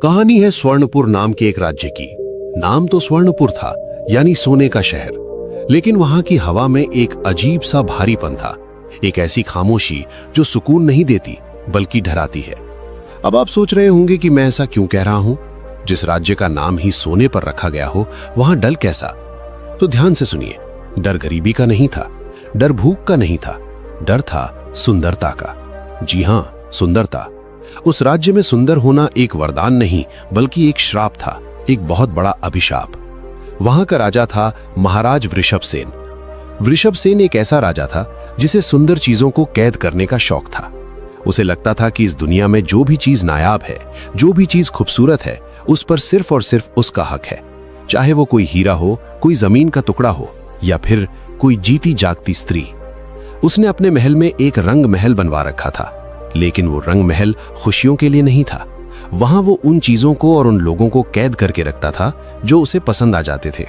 कहानी है स्वर्णपुर नाम के एक राज्य की। नाम तो स्वर्णपुर था, यानी सोने का शहर, लेकिन वहां की हवा में एक अजीब सा भारीपन था, एक ऐसी खामोशी जो सुकून नहीं देती बल्कि डराती है। अब आप सोच रहे होंगे कि मैं ऐसा क्यों कह रहा हूं? जिस राज्य का नाम ही सोने पर रखा गया हो, वहां डर कैसा? तो ध्यान से सुनिए। डर गरीबी का नहीं था, डर भूख का नहीं था, डर था सुंदरता का। जी हां, सुंदरता। उस राज्य में सुंदर होना एक वरदान नहीं बल्कि एक श्राप था, एक बहुत बड़ा अभिशाप। वहां का राजा था महाराज वृषभसेन। वृषभसेन एक ऐसा राजा था जिसे सुंदर चीजों को कैद करने का शौक था। उसे लगता था कि इस दुनिया में जो भी चीज नायाब है, जो भी चीज खूबसूरत है, उस पर सिर्फ और सिर्फ उसका हक है, चाहे वो कोई हीरा हो, कोई जमीन का टुकड़ा हो या फिर कोई जीती जागती स्त्री। उसने अपने महल में एक रंग महल बनवा रखा था, लेकिन वो रंग महल खुशियों के लिए नहीं था। वहां वो उन चीजों को और उन लोगों को कैद करके रखता था जो उसे पसंद आ जाते थे।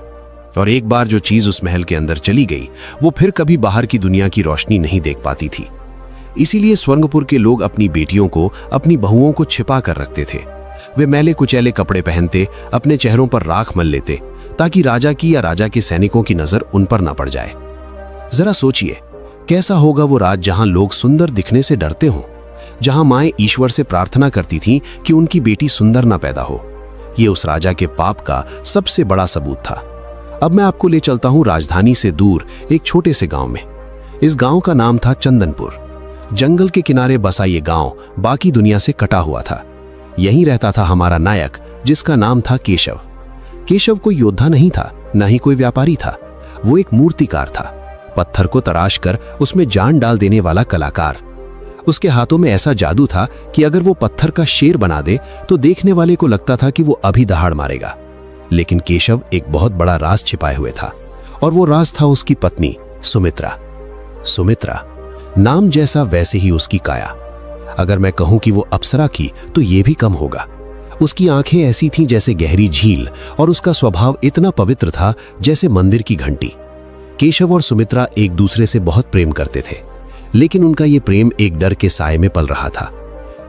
और एक बार जो चीज उस महल के अंदर चली गई, वो फिर कभी बाहर की दुनिया की रोशनी नहीं देख पाती थी। इसीलिए स्वर्णपुर के लोग अपनी बेटियों को, अपनी बहुओं को छिपा कर रखते थे। वे मैले कुचैले कपड़े पहनते, अपने चेहरों पर राख मल लेते, ताकि राजा की या राजा के सैनिकों की नजर उन पर ना पड़ जाए। जरा सोचिए, कैसा होगा वो राज जहां लोग सुंदर दिखने से डरते हों, जहां माएं ईश्वर से प्रार्थना करती थीं कि उनकी बेटी सुंदर ना पैदा हो। ये उस राजा के पाप का सबसे बड़ा सबूत था। अब मैं आपको ले चलता हूं राजधानी से दूर एक छोटे से गांव में। इस गांव का नाम था चंदनपुर। जंगल के किनारे बसा ये गांव बाकी दुनिया से कटा हुआ था। यहीं रहता था हमारा नायक, जिसका नाम था केशव। केशव कोई योद्धा नहीं था, न ही कोई व्यापारी था। वो एक मूर्तिकार था, पत्थर को तराश कर उसमें जान डाल देने वाला कलाकार। उसके हाथों में ऐसा जादू था कि अगर वो पत्थर का शेर बना दे तो देखने वाले को लगता था कि वो अभी दहाड़ मारेगा। लेकिन केशव एक बहुत बड़ा राज छिपाए हुए था, और वो राज था उसकी पत्नी सुमित्रा। सुमित्रा, नाम जैसा वैसे ही उसकी काया। अगर मैं कहूं कि वो अप्सरा की तो ये भी कम होगा। उसकी आंखें ऐसी थीं जैसे गहरी झील, और उसका स्वभाव इतना पवित्र था जैसे मंदिर की घंटी। केशव और सुमित्रा एक दूसरे से बहुत प्रेम करते थे, लेकिन उनका ये प्रेम एक डर के साए में पल रहा था।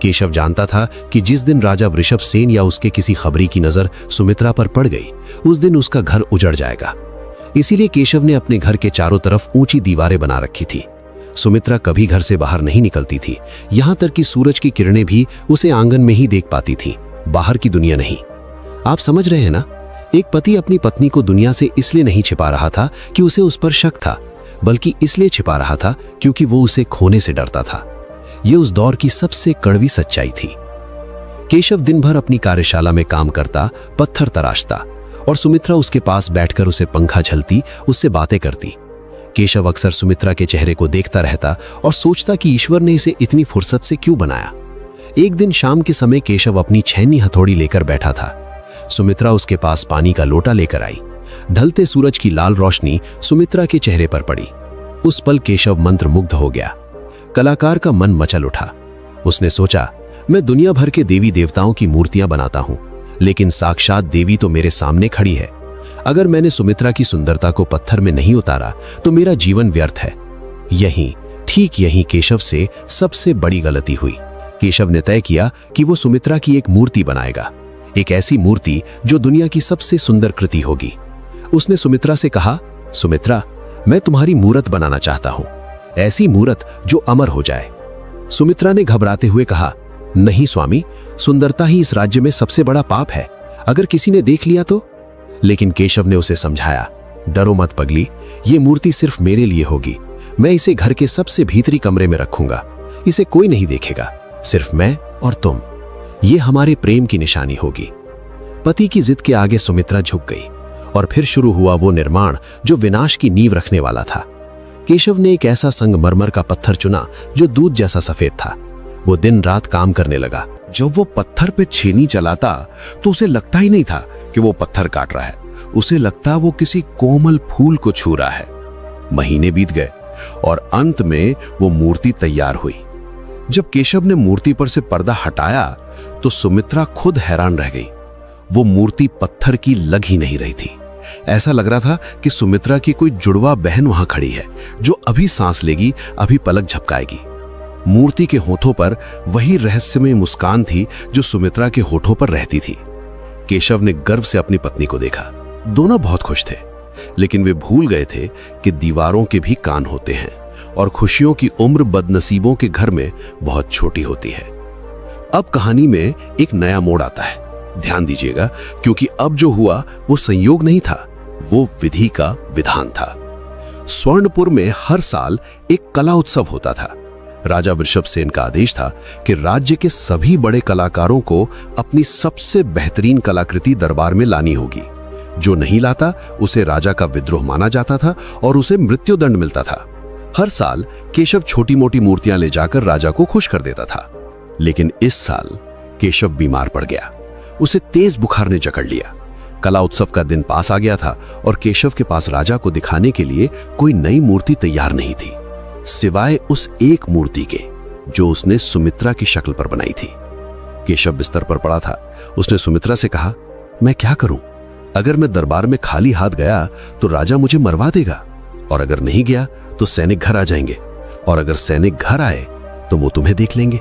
केशव जानता था कि जिस दिन राजा वृषभसेन या उसके किसी खबरी की नजर सुमित्रा पर पड़ गई, उस दिन उसका घर उजड़ जाएगा। इसीलिए केशव ने अपने घर के चारों तरफ ऊंची दीवारें बना रखी थी। सुमित्रा कभी घर से बाहर नहीं निकलती थी, यहां तक कि सूरज की किरणें भी उसे आंगन में ही देख पाती थी, बाहर की दुनिया नहीं। आप समझ रहे हैं ना? एक पति अपनी पत्नी को दुनिया से इसलिए नहीं छिपा रहा था कि उसे उस पर शक था, बल्कि इसलिए छिपा रहा था क्योंकि वो उसे खोने से डरता था। यह उस दौर की सबसे कड़वी सच्चाई थी। केशव दिन भर अपनी कार्यशाला में काम करता, पत्थर तराशता, और सुमित्रा उसके पास बैठकर उसे पंखा झलती, उससे बातें करती। केशव अक्सर सुमित्रा के चेहरे को देखता रहता और सोचता कि ईश्वर ने इसे इतनी फुर्सत से क्यों बनाया। एक दिन शाम के समय केशव अपनी छैनी हथौड़ी लेकर बैठा था। सुमित्रा उसके पास पानी का लोटा लेकर आई। ढलते सूरज की लाल रोशनी सुमित्रा के चेहरे पर पड़ी। उस पल केशव मंत्रमुग्ध हो गया। कलाकार का मन मचल उठा। उसने सोचा, मैं दुनिया भर के देवी देवताओं की मूर्तियां बनाता हूं, लेकिन साक्षात देवी तो मेरे सामने खड़ी है। अगर मैंने सुमित्रा की सुंदरता को पत्थर में नहीं उतारा तो मेरा जीवन व्यर्थ है। ठीक यहीं केशव से सबसे बड़ी गलती हुई। केशव ने तय किया कि वो सुमित्रा की एक मूर्ति बनाएगा, एक ऐसी मूर्ति जो दुनिया की सबसे सुंदर कृति होगी। उसने सुमित्रा से कहा, सुमित्रा, मैं तुम्हारी मूरत बनाना चाहता हूं, ऐसी मूरत जो अमर हो जाए। सुमित्रा ने घबराते हुए कहा, नहीं स्वामी, सुंदरता ही इस राज्य में सबसे बड़ा पाप है। अगर किसी ने देख लिया तो? लेकिन केशव ने उसे समझाया, डरो मत पगली, ये मूर्ति सिर्फ मेरे लिए होगी। मैं इसे घर के सबसे भीतरी कमरे में रखूंगा। इसे कोई नहीं देखेगा, सिर्फ मैं और तुम। ये हमारे प्रेम की निशानी होगी। पति की जिद के आगे सुमित्रा झुक गई, और फिर शुरू हुआ वो निर्माण जो विनाश की नींव रखने वाला था। केशव ने एक ऐसा संगमरमर का पत्थर चुना जो दूध जैसा सफेद था। वो दिन रात काम करने लगा। जब वो पत्थर पे छेनी चलाता तो उसे लगता ही नहीं था कि वो पत्थर काट रहा है, उसे लगता वो किसी कोमल फूल को छू रहा है। महीने बीत गए और अंत में वो मूर्ति तैयार हुई। जब केशव ने मूर्ति पर से पर्दा हटाया तो सुमित्रा खुद हैरान रह गई। वो मूर्ति पत्थर की लग ही नहीं रही थी। ऐसा लग रहा था कि सुमित्रा की कोई जुड़वा बहन वहां खड़ी है, जो अभी सांस लेगी, अभी पलक झपकाएगी। मूर्ति के होठों पर वही रहस्यमय मुस्कान थी जो सुमित्रा के होठों पर रहती थी। केशव ने गर्व से अपनी पत्नी को देखा। दोनों बहुत खुश थे, लेकिन वे भूल गए थे कि दीवारों के भी कान होते हैं और खुशियों की उम्र बदनसीबों के घर में बहुत छोटी होती है। अब कहानी में एक नया मोड़ आता है। ध्यान दीजिएगा, क्योंकि अब जो हुआ वो संयोग नहीं था, वो विधि का विधान था। स्वर्णपुर में हर साल एक कला उत्सव होता था। राजा वृषभसेन का आदेश था कि राज्य के सभी बड़े कलाकारों को अपनी सबसे बेहतरीन कलाकृति दरबार में लानी होगी। जो नहीं लाता उसे राजा का विद्रोह माना जाता था और उसे मृत्युदंड मिलता था। हर साल केशव छोटी मोटी मूर्तियां ले जाकर राजा को खुश कर देता था, लेकिन इस साल केशव बीमार पड़ गया। उसे तेज बुखार ने जकड़ लिया। कला उत्सव का दिन पास आ गया था और केशव के पास राजा को दिखाने के लिए कोई नई मूर्ति तैयार नहीं थी, सिवाय उस एक मूर्ति के जो उसने सुमित्रा की शक्ल पर बनाई थी। केशव बिस्तर पर पड़ा था। उसने सुमित्रा से कहा, मैं क्या करूं? अगर मैं दरबार में खाली हाथ गया तो राजा मुझे मरवा देगा, और अगर नहीं गया तो सैनिक घर आ जाएंगे, और अगर सैनिक घर आए तो वो तुम्हें देख लेंगे।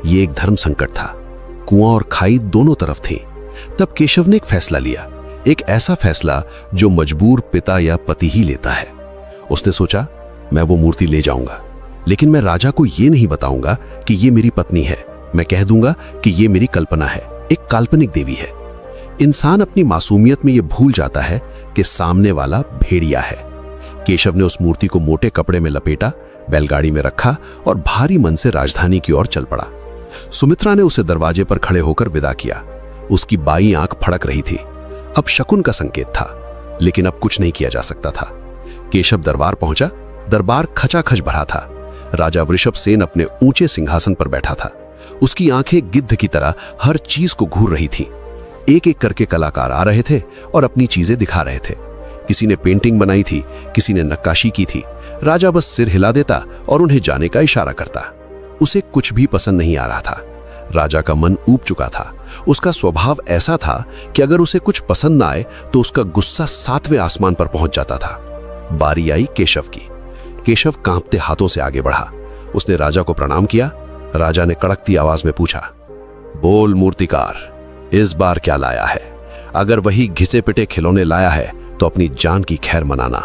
ये एक धर्म संकट था। कुआं और खाई दोनों तरफ थी। तब केशव ने एक फैसला लिया, एक ऐसा फैसला जो मजबूर पिता या पति ही लेता है। उसने सोचा, मैं वो मूर्ति ले जाऊंगा, लेकिन मैं राजा को ये नहीं बताऊंगा कि ये मेरी पत्नी है। मैं कह दूंगा कि ये मेरी कल्पना है, एक काल्पनिक देवी है। इंसान अपनी मासूमियत में ये भूल जाता है कि सामने वाला भेड़िया है। केशव ने उस मूर्ति को मोटे कपड़े में लपेटा, बैलगाड़ी में रखा और भारी मन से राजधानी की ओर चल पड़ा। सुमित्रा ने उसे दरवाजे पर खड़े होकर विदा किया। उसकी बाईं आंख फड़क रही थी। अब शकुन का संकेत था, लेकिन अब कुछ नहीं किया जा सकता था। केशव दरबार पहुंचा। दरबार खचाखच भरा था। राजा वृषभसेन अपने ऊंचे सिंहासन पर बैठा था। उसकी आंखें गिद्ध की तरह हर चीज को घूर रही थी। एक एक करके कलाकार आ रहे थे और अपनी चीजें दिखा रहे थे। किसी ने पेंटिंग बनाई थी, किसी ने नक्काशी की थी। राजा बस सिर हिला देता और उन्हें जाने का इशारा करता। उसे कुछ भी पसंद नहीं आ रहा था। राजा का मन ऊब चुका था। उसका स्वभाव ऐसा था कि अगर उसे कुछ पसंद ना आए तो उसका गुस्सा 7वें आसमान पर पहुंच जाता था। बारी आई केशव की। केशव कांपते हाथों से आगे बढ़ा। उसने राजा को प्रणाम किया। राजा ने कड़कती आवाज में पूछा, बोल मूर्तिकार, इस बार क्या लाया है? अगर वही घिसे पिटे खिलौने लाया है तो अपनी जान की खैर मनाना।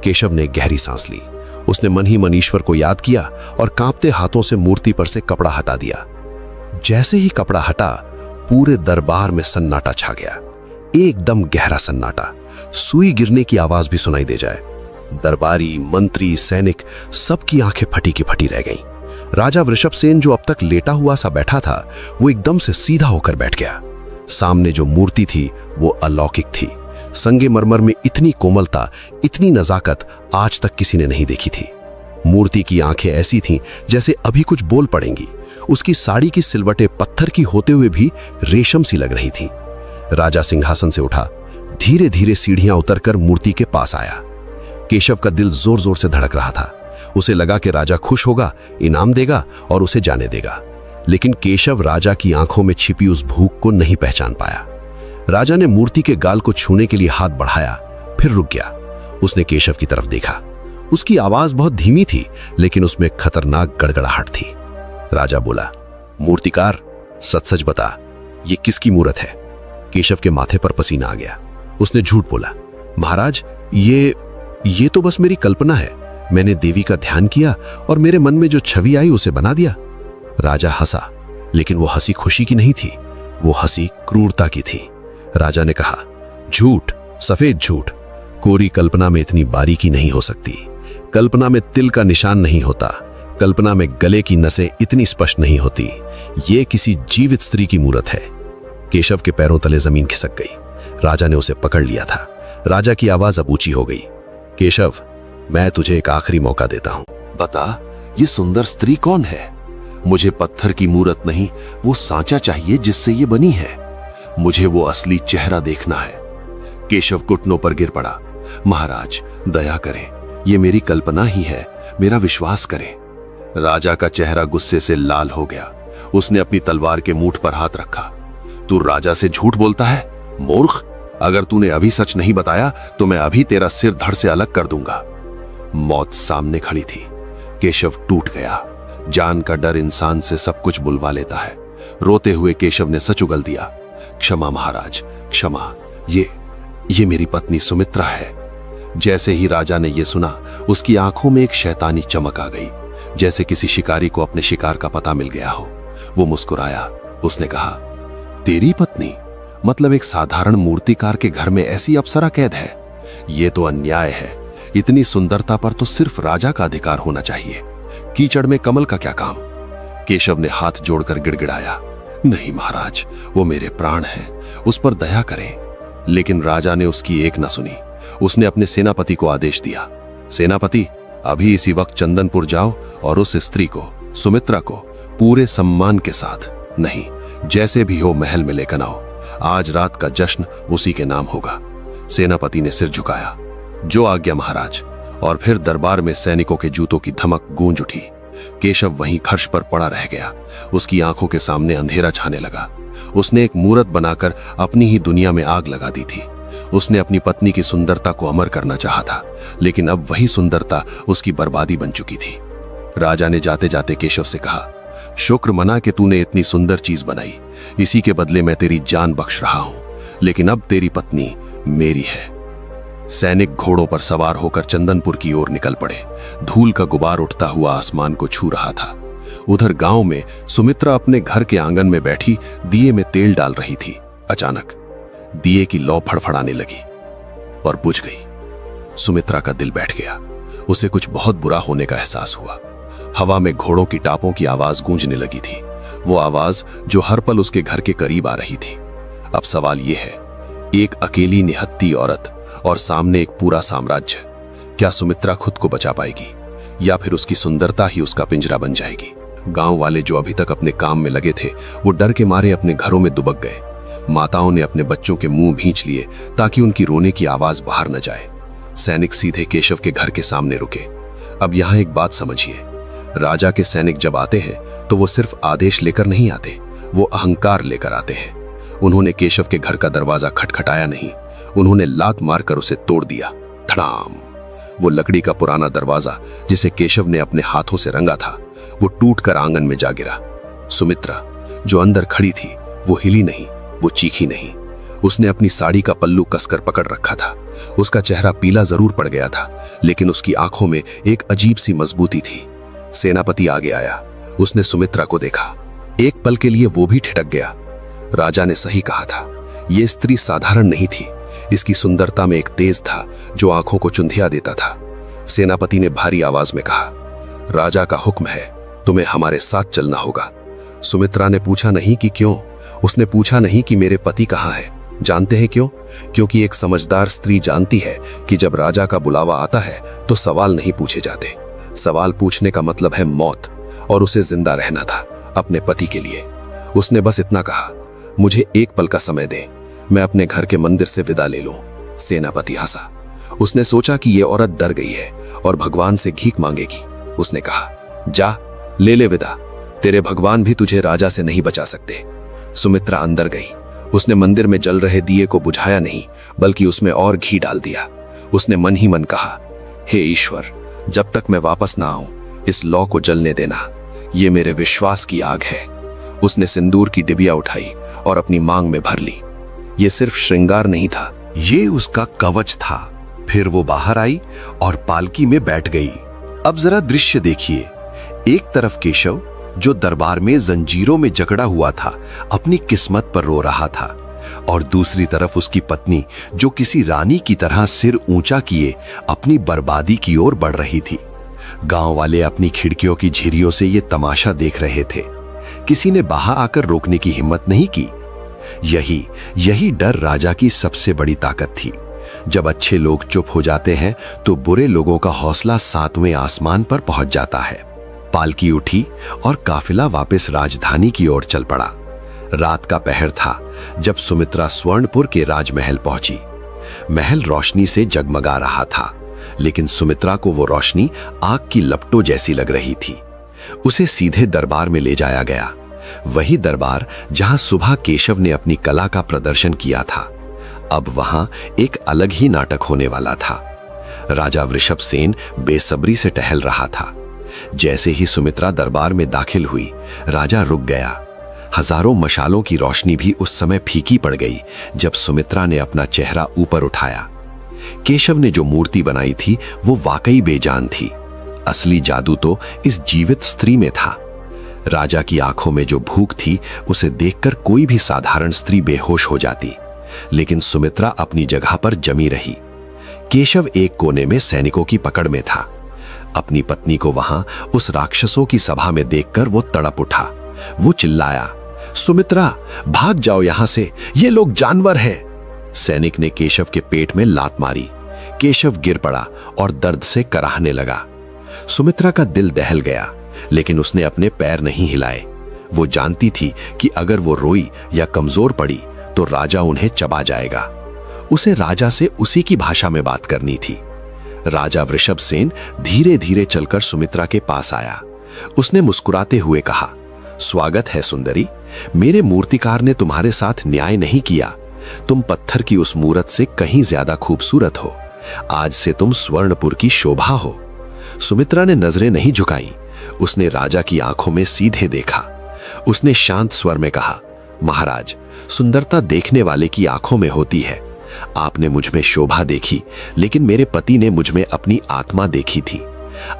केशव ने गहरी सांस ली। उसने मन ही मन ईश्वर को याद किया और कांपते हाथों से मूर्ति पर से कपड़ा हटा दिया। जैसे ही कपड़ा हटा, पूरे दरबार में सन्नाटा छा गया। एकदम गहरा सन्नाटा, सुई गिरने की आवाज भी सुनाई दे जाए। दरबारी, मंत्री, सैनिक सबकी आंखें फटी की फटी रह गईं। राजा वृषभसेन जो अब तक लेटा हुआ सा बैठा था, वो एकदम से सीधा होकर बैठ गया। सामने जो मूर्ति थी वो अलौकिक थी। संगमरमर में इतनी कोमलता, इतनी नजाकत आज तक किसी ने नहीं देखी थी। मूर्ति की आंखें ऐसी थीं जैसे अभी कुछ बोल पड़ेंगी। उसकी साड़ी की सिलवटें पत्थर की होते हुए भी रेशम सी लग रही थीं। राजा सिंहासन से उठा, धीरे धीरे सीढ़ियां उतरकर मूर्ति के पास आया। केशव का दिल जोर जोर से धड़क रहा था। उसे लगा कि राजा खुश होगा, इनाम देगा और उसे जाने देगा। लेकिन केशव राजा की आंखों में छिपी उस भूख को नहीं पहचान पाया। राजा ने मूर्ति के गाल को छूने के लिए हाथ बढ़ाया, फिर रुक गया। उसने केशव की तरफ देखा। उसकी आवाज बहुत धीमी थी, लेकिन उसमें खतरनाक गड़गड़ाहट थी। राजा बोला, मूर्तिकार, सच सच बता, ये किसकी मूर्त है? केशव के माथे पर पसीना आ गया। उसने झूठ बोला, महाराज, ये तो बस मेरी कल्पना है। मैंने देवी का ध्यान किया और मेरे मन में जो छवि आई उसे बना दिया। राजा हंसा, लेकिन वो हंसी खुशी की नहीं थी, वो हंसी क्रूरता की थी। राजा ने कहा, झूठ, सफेद झूठ। कोरी कल्पना में इतनी बारीकी नहीं हो सकती। कल्पना में तिल का निशान नहीं होता। कल्पना में गले की नसें इतनी स्पष्ट नहीं होती। ये किसी जीवित स्त्री की मूर्त है। केशव के पैरों तले जमीन खिसक गई। राजा ने उसे पकड़ लिया था। राजा की आवाज अब ऊंची हो गई, केशव, मैं तुझे एक आखिरी मौका देता हूं। बता, ये सुंदर स्त्री कौन है? मुझे पत्थर की मूर्त नहीं, वो सांचा चाहिए जिससे ये बनी है। मुझे वो असली चेहरा देखना है। केशव घुटनों पर गिर पड़ा। महाराज, दया करें, ये मेरी कल्पना ही है, मेरा विश्वास करें। राजा का चेहरा गुस्से से लाल हो गया। उसने अपनी तलवार के मूठ पर हाथ रखा। तू राजा से झूठ बोलता है, मूर्ख? अगर तूने अभी सच नहीं बताया तो मैं अभी तेरा सिर धड़ से अलग कर दूंगा। मौत सामने खड़ी थी। केशव टूट गया। जान का डर इंसान से सब कुछ बुलवा लेता है। रोते हुए केशव ने सच उगल दिया, क्षमा महाराज, क्षमा, ये मेरी पत्नी सुमित्रा है। जैसे ही राजा ने यह सुना, उसकी आंखों में एक शैतानी चमक आ गई, जैसे किसी शिकारी को अपने शिकार का पता मिल गया हो। वो मुस्कुराया। उसने कहा, तेरी पत्नी? मतलब एक साधारण मूर्तिकार के घर में ऐसी अप्सरा कैद है? ये तो अन्याय है। इतनी सुंदरता पर तो सिर्फ राजा का अधिकार होना चाहिए। कीचड़ में कमल का क्या काम? केशव ने हाथ जोड़कर गिड़गिड़ाया, नहीं महाराज, वो मेरे प्राण हैं, उस पर दया करें। लेकिन राजा ने उसकी एक न सुनी। उसने अपने सेनापति को आदेश दिया, सेनापति, अभी इसी वक्त चंदनपुर जाओ और उस स्त्री को, सुमित्रा को, पूरे सम्मान के साथ, नहीं, जैसे भी हो महल में लेकर आओ। आज रात का जश्न उसी के नाम होगा। सेनापति ने सिर झुकाया, जो आज्ञा महाराज। और फिर दरबार में सैनिकों के जूतों की धमक गूंज उठी। केशव वहीं फर्श पर पड़ा रह गया। उसकी आंखों के सामने अंधेरा छाने लगा। उसने एक मूरत बनाकर अपनी ही दुनिया में आग लगा दी थी। उसने अपनी पत्नी की सुंदरता को अमर करना चाहा था, लेकिन अब वही सुंदरता उसकी बर्बादी बन चुकी थी। राजा ने जाते जाते केशव से कहा, शुक्र मना कि तूने इतनी सुंदर चीज बनाई। इसी के बदले मैं तेरी जान बख्श रहा हूं, लेकिन अब तेरी पत्नी मेरी है। सैनिक घोड़ों पर सवार होकर चंदनपुर की ओर निकल पड़े। धूल का गुबार उठता हुआ आसमान को छू रहा था। उधर गांव में सुमित्रा अपने घर के आंगन में बैठी दिए में तेल डाल रही थी। अचानक दिए की लौ फड़फड़ाने लगी और बुझ गई। सुमित्रा का दिल बैठ गया। उसे कुछ बहुत बुरा होने का एहसास हुआ। हवा में घोड़ों की टापों की आवाज गूंजने लगी थी, वो आवाज जो हर पल उसके घर के करीब आ रही थी। अब सवाल यह है, एक अकेली निहत्ती औरत और सामने एक पूरा साम्राज्य। क्या सुमित्रा खुद को बचा पाएगी, या फिर उसकी सुंदरता ही उसका पिंजरा बन जाएगी? गांव वाले जो अभी तक अपने काम में लगे थे, वो डर के मारे अपने घरों में दुबक गए। माताओं ने अपने बच्चों के मुंह भींच लिए ताकि उनकी रोने की आवाज बाहर न जाए। सैनिक सीधे केशव के घर के सामने रुके। अब यहां एक बात समझिए, राजा के सैनिक जब आते हैं तो वो सिर्फ आदेश लेकर नहीं आते, वो अहंकार लेकर आते हैं। उन्होंने केशव के घर का दरवाजा खटखटाया नहीं, उन्होंने लात मारकर उसे तोड़ दिया। धड़ाम! वो लकड़ी का पुराना दरवाजा जिसे केशव ने अपने हाथों से रंगा था, वो टूटकर आंगन में जा गिरा। सुमित्रा जो अंदर खड़ी थी, वो हिली नहीं, वो चीखी नहीं। उसने अपनी साड़ी का पल्लू कसकर पकड़ रखा था। उसका चेहरा पीला जरूर पड़ गया था, लेकिन उसकी आंखों में एक अजीब सी मजबूती थी। सेनापति आगे आया। उसने सुमित्रा को देखा। एक पल के लिए वो भी ठिठक गया। राजा ने सही कहा था, ये स्त्री साधारण नहीं थी। इसकी सुंदरता में एक तेज था जो आंखों को चुंधिया देता था। सेनापति ने भारी आवाज में कहा, राजा का हुक्म है, तुम्हें हमारे साथ चलना होगा। सुमित्रा ने पूछा नहीं कि क्यों। उसने पूछा नहीं कि मेरे पति कहाँ है। जानते हैं क्यों? क्योंकि एक समझदार स्त्री जानती है कि जब राजा का बुलावा आता है तो सवाल नहीं पूछे जाते। सवाल पूछने का मतलब है मौत, और उसे जिंदा रहना था अपने पति के लिए। उसने बस इतना कहा, मुझे एक पल का समय दे, मैं अपने घर के मंदिर से विदा ले लूं। सेनापति हंसा। उसने सोचा कि यह औरत डर गई है और भगवान से भीख मांगेगी। उसने कहा, जा ले ले विदा, तेरे भगवान भी तुझे राजा से नहीं बचा सकते। सुमित्रा अंदर गई। उसने मंदिर में जल रहे दिए को बुझाया नहीं, बल्कि उसमें और घी डाल दिया। उसने मन ही मन कहा, हे ईश्वर, जब तक मैं वापस ना आऊं, इस लौ को जलने देना। ये मेरे विश्वास की आग है। उसने सिंदूर की डिबिया उठाई और अपनी मांग में भर ली। ये सिर्फ श्रृंगार नहीं था, ये उसका कवच था। फिर वो बाहर आई और पालकी में बैठ गई। अब जरा दृश्य देखिए। एक तरफ केशव जो दरबार में जंजीरों में जकड़ा हुआ था, अपनी किस्मत पर रो रहा था, और दूसरी तरफ उसकी पत्नी जो किसी रानी की तरह सिर ऊंचा किए अपनी बर्बादी की ओर बढ़ रही थी। गांव वाले अपनी खिड़कियों की झिरियों से ये तमाशा देख रहे थे। किसी ने बाहर आकर रोकने की हिम्मत नहीं की। यही डर राजा की सबसे बड़ी ताकत थी। जब अच्छे लोग चुप हो जाते हैं तो बुरे लोगों का हौसला 7वें आसमान पर पहुंच जाता है। पालकी उठी और काफिला वापस राजधानी की ओर चल पड़ा। रात का पहर था जब सुमित्रा स्वर्णपुर के राजमहल पहुंची। महल रोशनी से जगमगा रहा था, लेकिन सुमित्रा को वो रोशनी आग की लपटों जैसी लग रही थी। उसे सीधे दरबार में ले जाया गया, वही दरबार जहां सुबह केशव ने अपनी कला का प्रदर्शन किया था। अब वहां एक अलग ही नाटक होने वाला था। राजा वृषभसेन बेसब्री से टहल रहा था। जैसे ही सुमित्रा दरबार में दाखिल हुई, राजा रुक गया। हजारों मशालों की रोशनी भी उस समय फीकी पड़ गई जब सुमित्रा ने अपना चेहरा ऊपर उठाया। केशव ने जो मूर्ति बनाई थी वो वाकई बेजान थी। असली जादू तो इस जीवित स्त्री में था। राजा की आंखों में जो भूख थी उसे देखकर कोई भी साधारण स्त्री बेहोश हो जाती, लेकिन सुमित्रा अपनी जगह पर जमी रही। केशव एक कोने में सैनिकों की पकड़ में था। अपनी पत्नी को वहां उस राक्षसों की सभा में देखकर वो तड़प उठा। वो चिल्लाया, सुमित्रा, भाग जाओ यहां से, ये लोग जानवर हैं। सैनिक ने केशव के पेट में लात मारी। केशव गिर पड़ा और दर्द से कराहने लगा। सुमित्रा का दिल दहल गया, लेकिन उसने अपने पैर नहीं हिलाए। वो जानती थी कि अगर वो रोई या कमजोर पड़ी तो राजा उन्हें चबा जाएगा। उसे राजा से उसी की भाषा में बात करनी थी। राजा वृषभसेन धीरे धीरे चलकर सुमित्रा के पास आया। उसने मुस्कुराते हुए कहा, स्वागत है सुंदरी। मेरे मूर्तिकार ने तुम्हारे साथ न्याय नहीं किया। तुम पत्थर की उस मूरत से कहीं ज्यादा खूबसूरत हो। आज से तुम स्वर्णपुर की शोभा हो। सुमित्रा ने नजरें नहीं झुकाई। उसने राजा की आंखों में सीधे देखा। उसने शांत स्वर में कहा, महाराज, सुंदरता देखने वाले की आंखों में होती है। आपने मुझ में शोभा देखी, लेकिन मेरे पति ने मुझ में अपनी आत्मा देखी थी।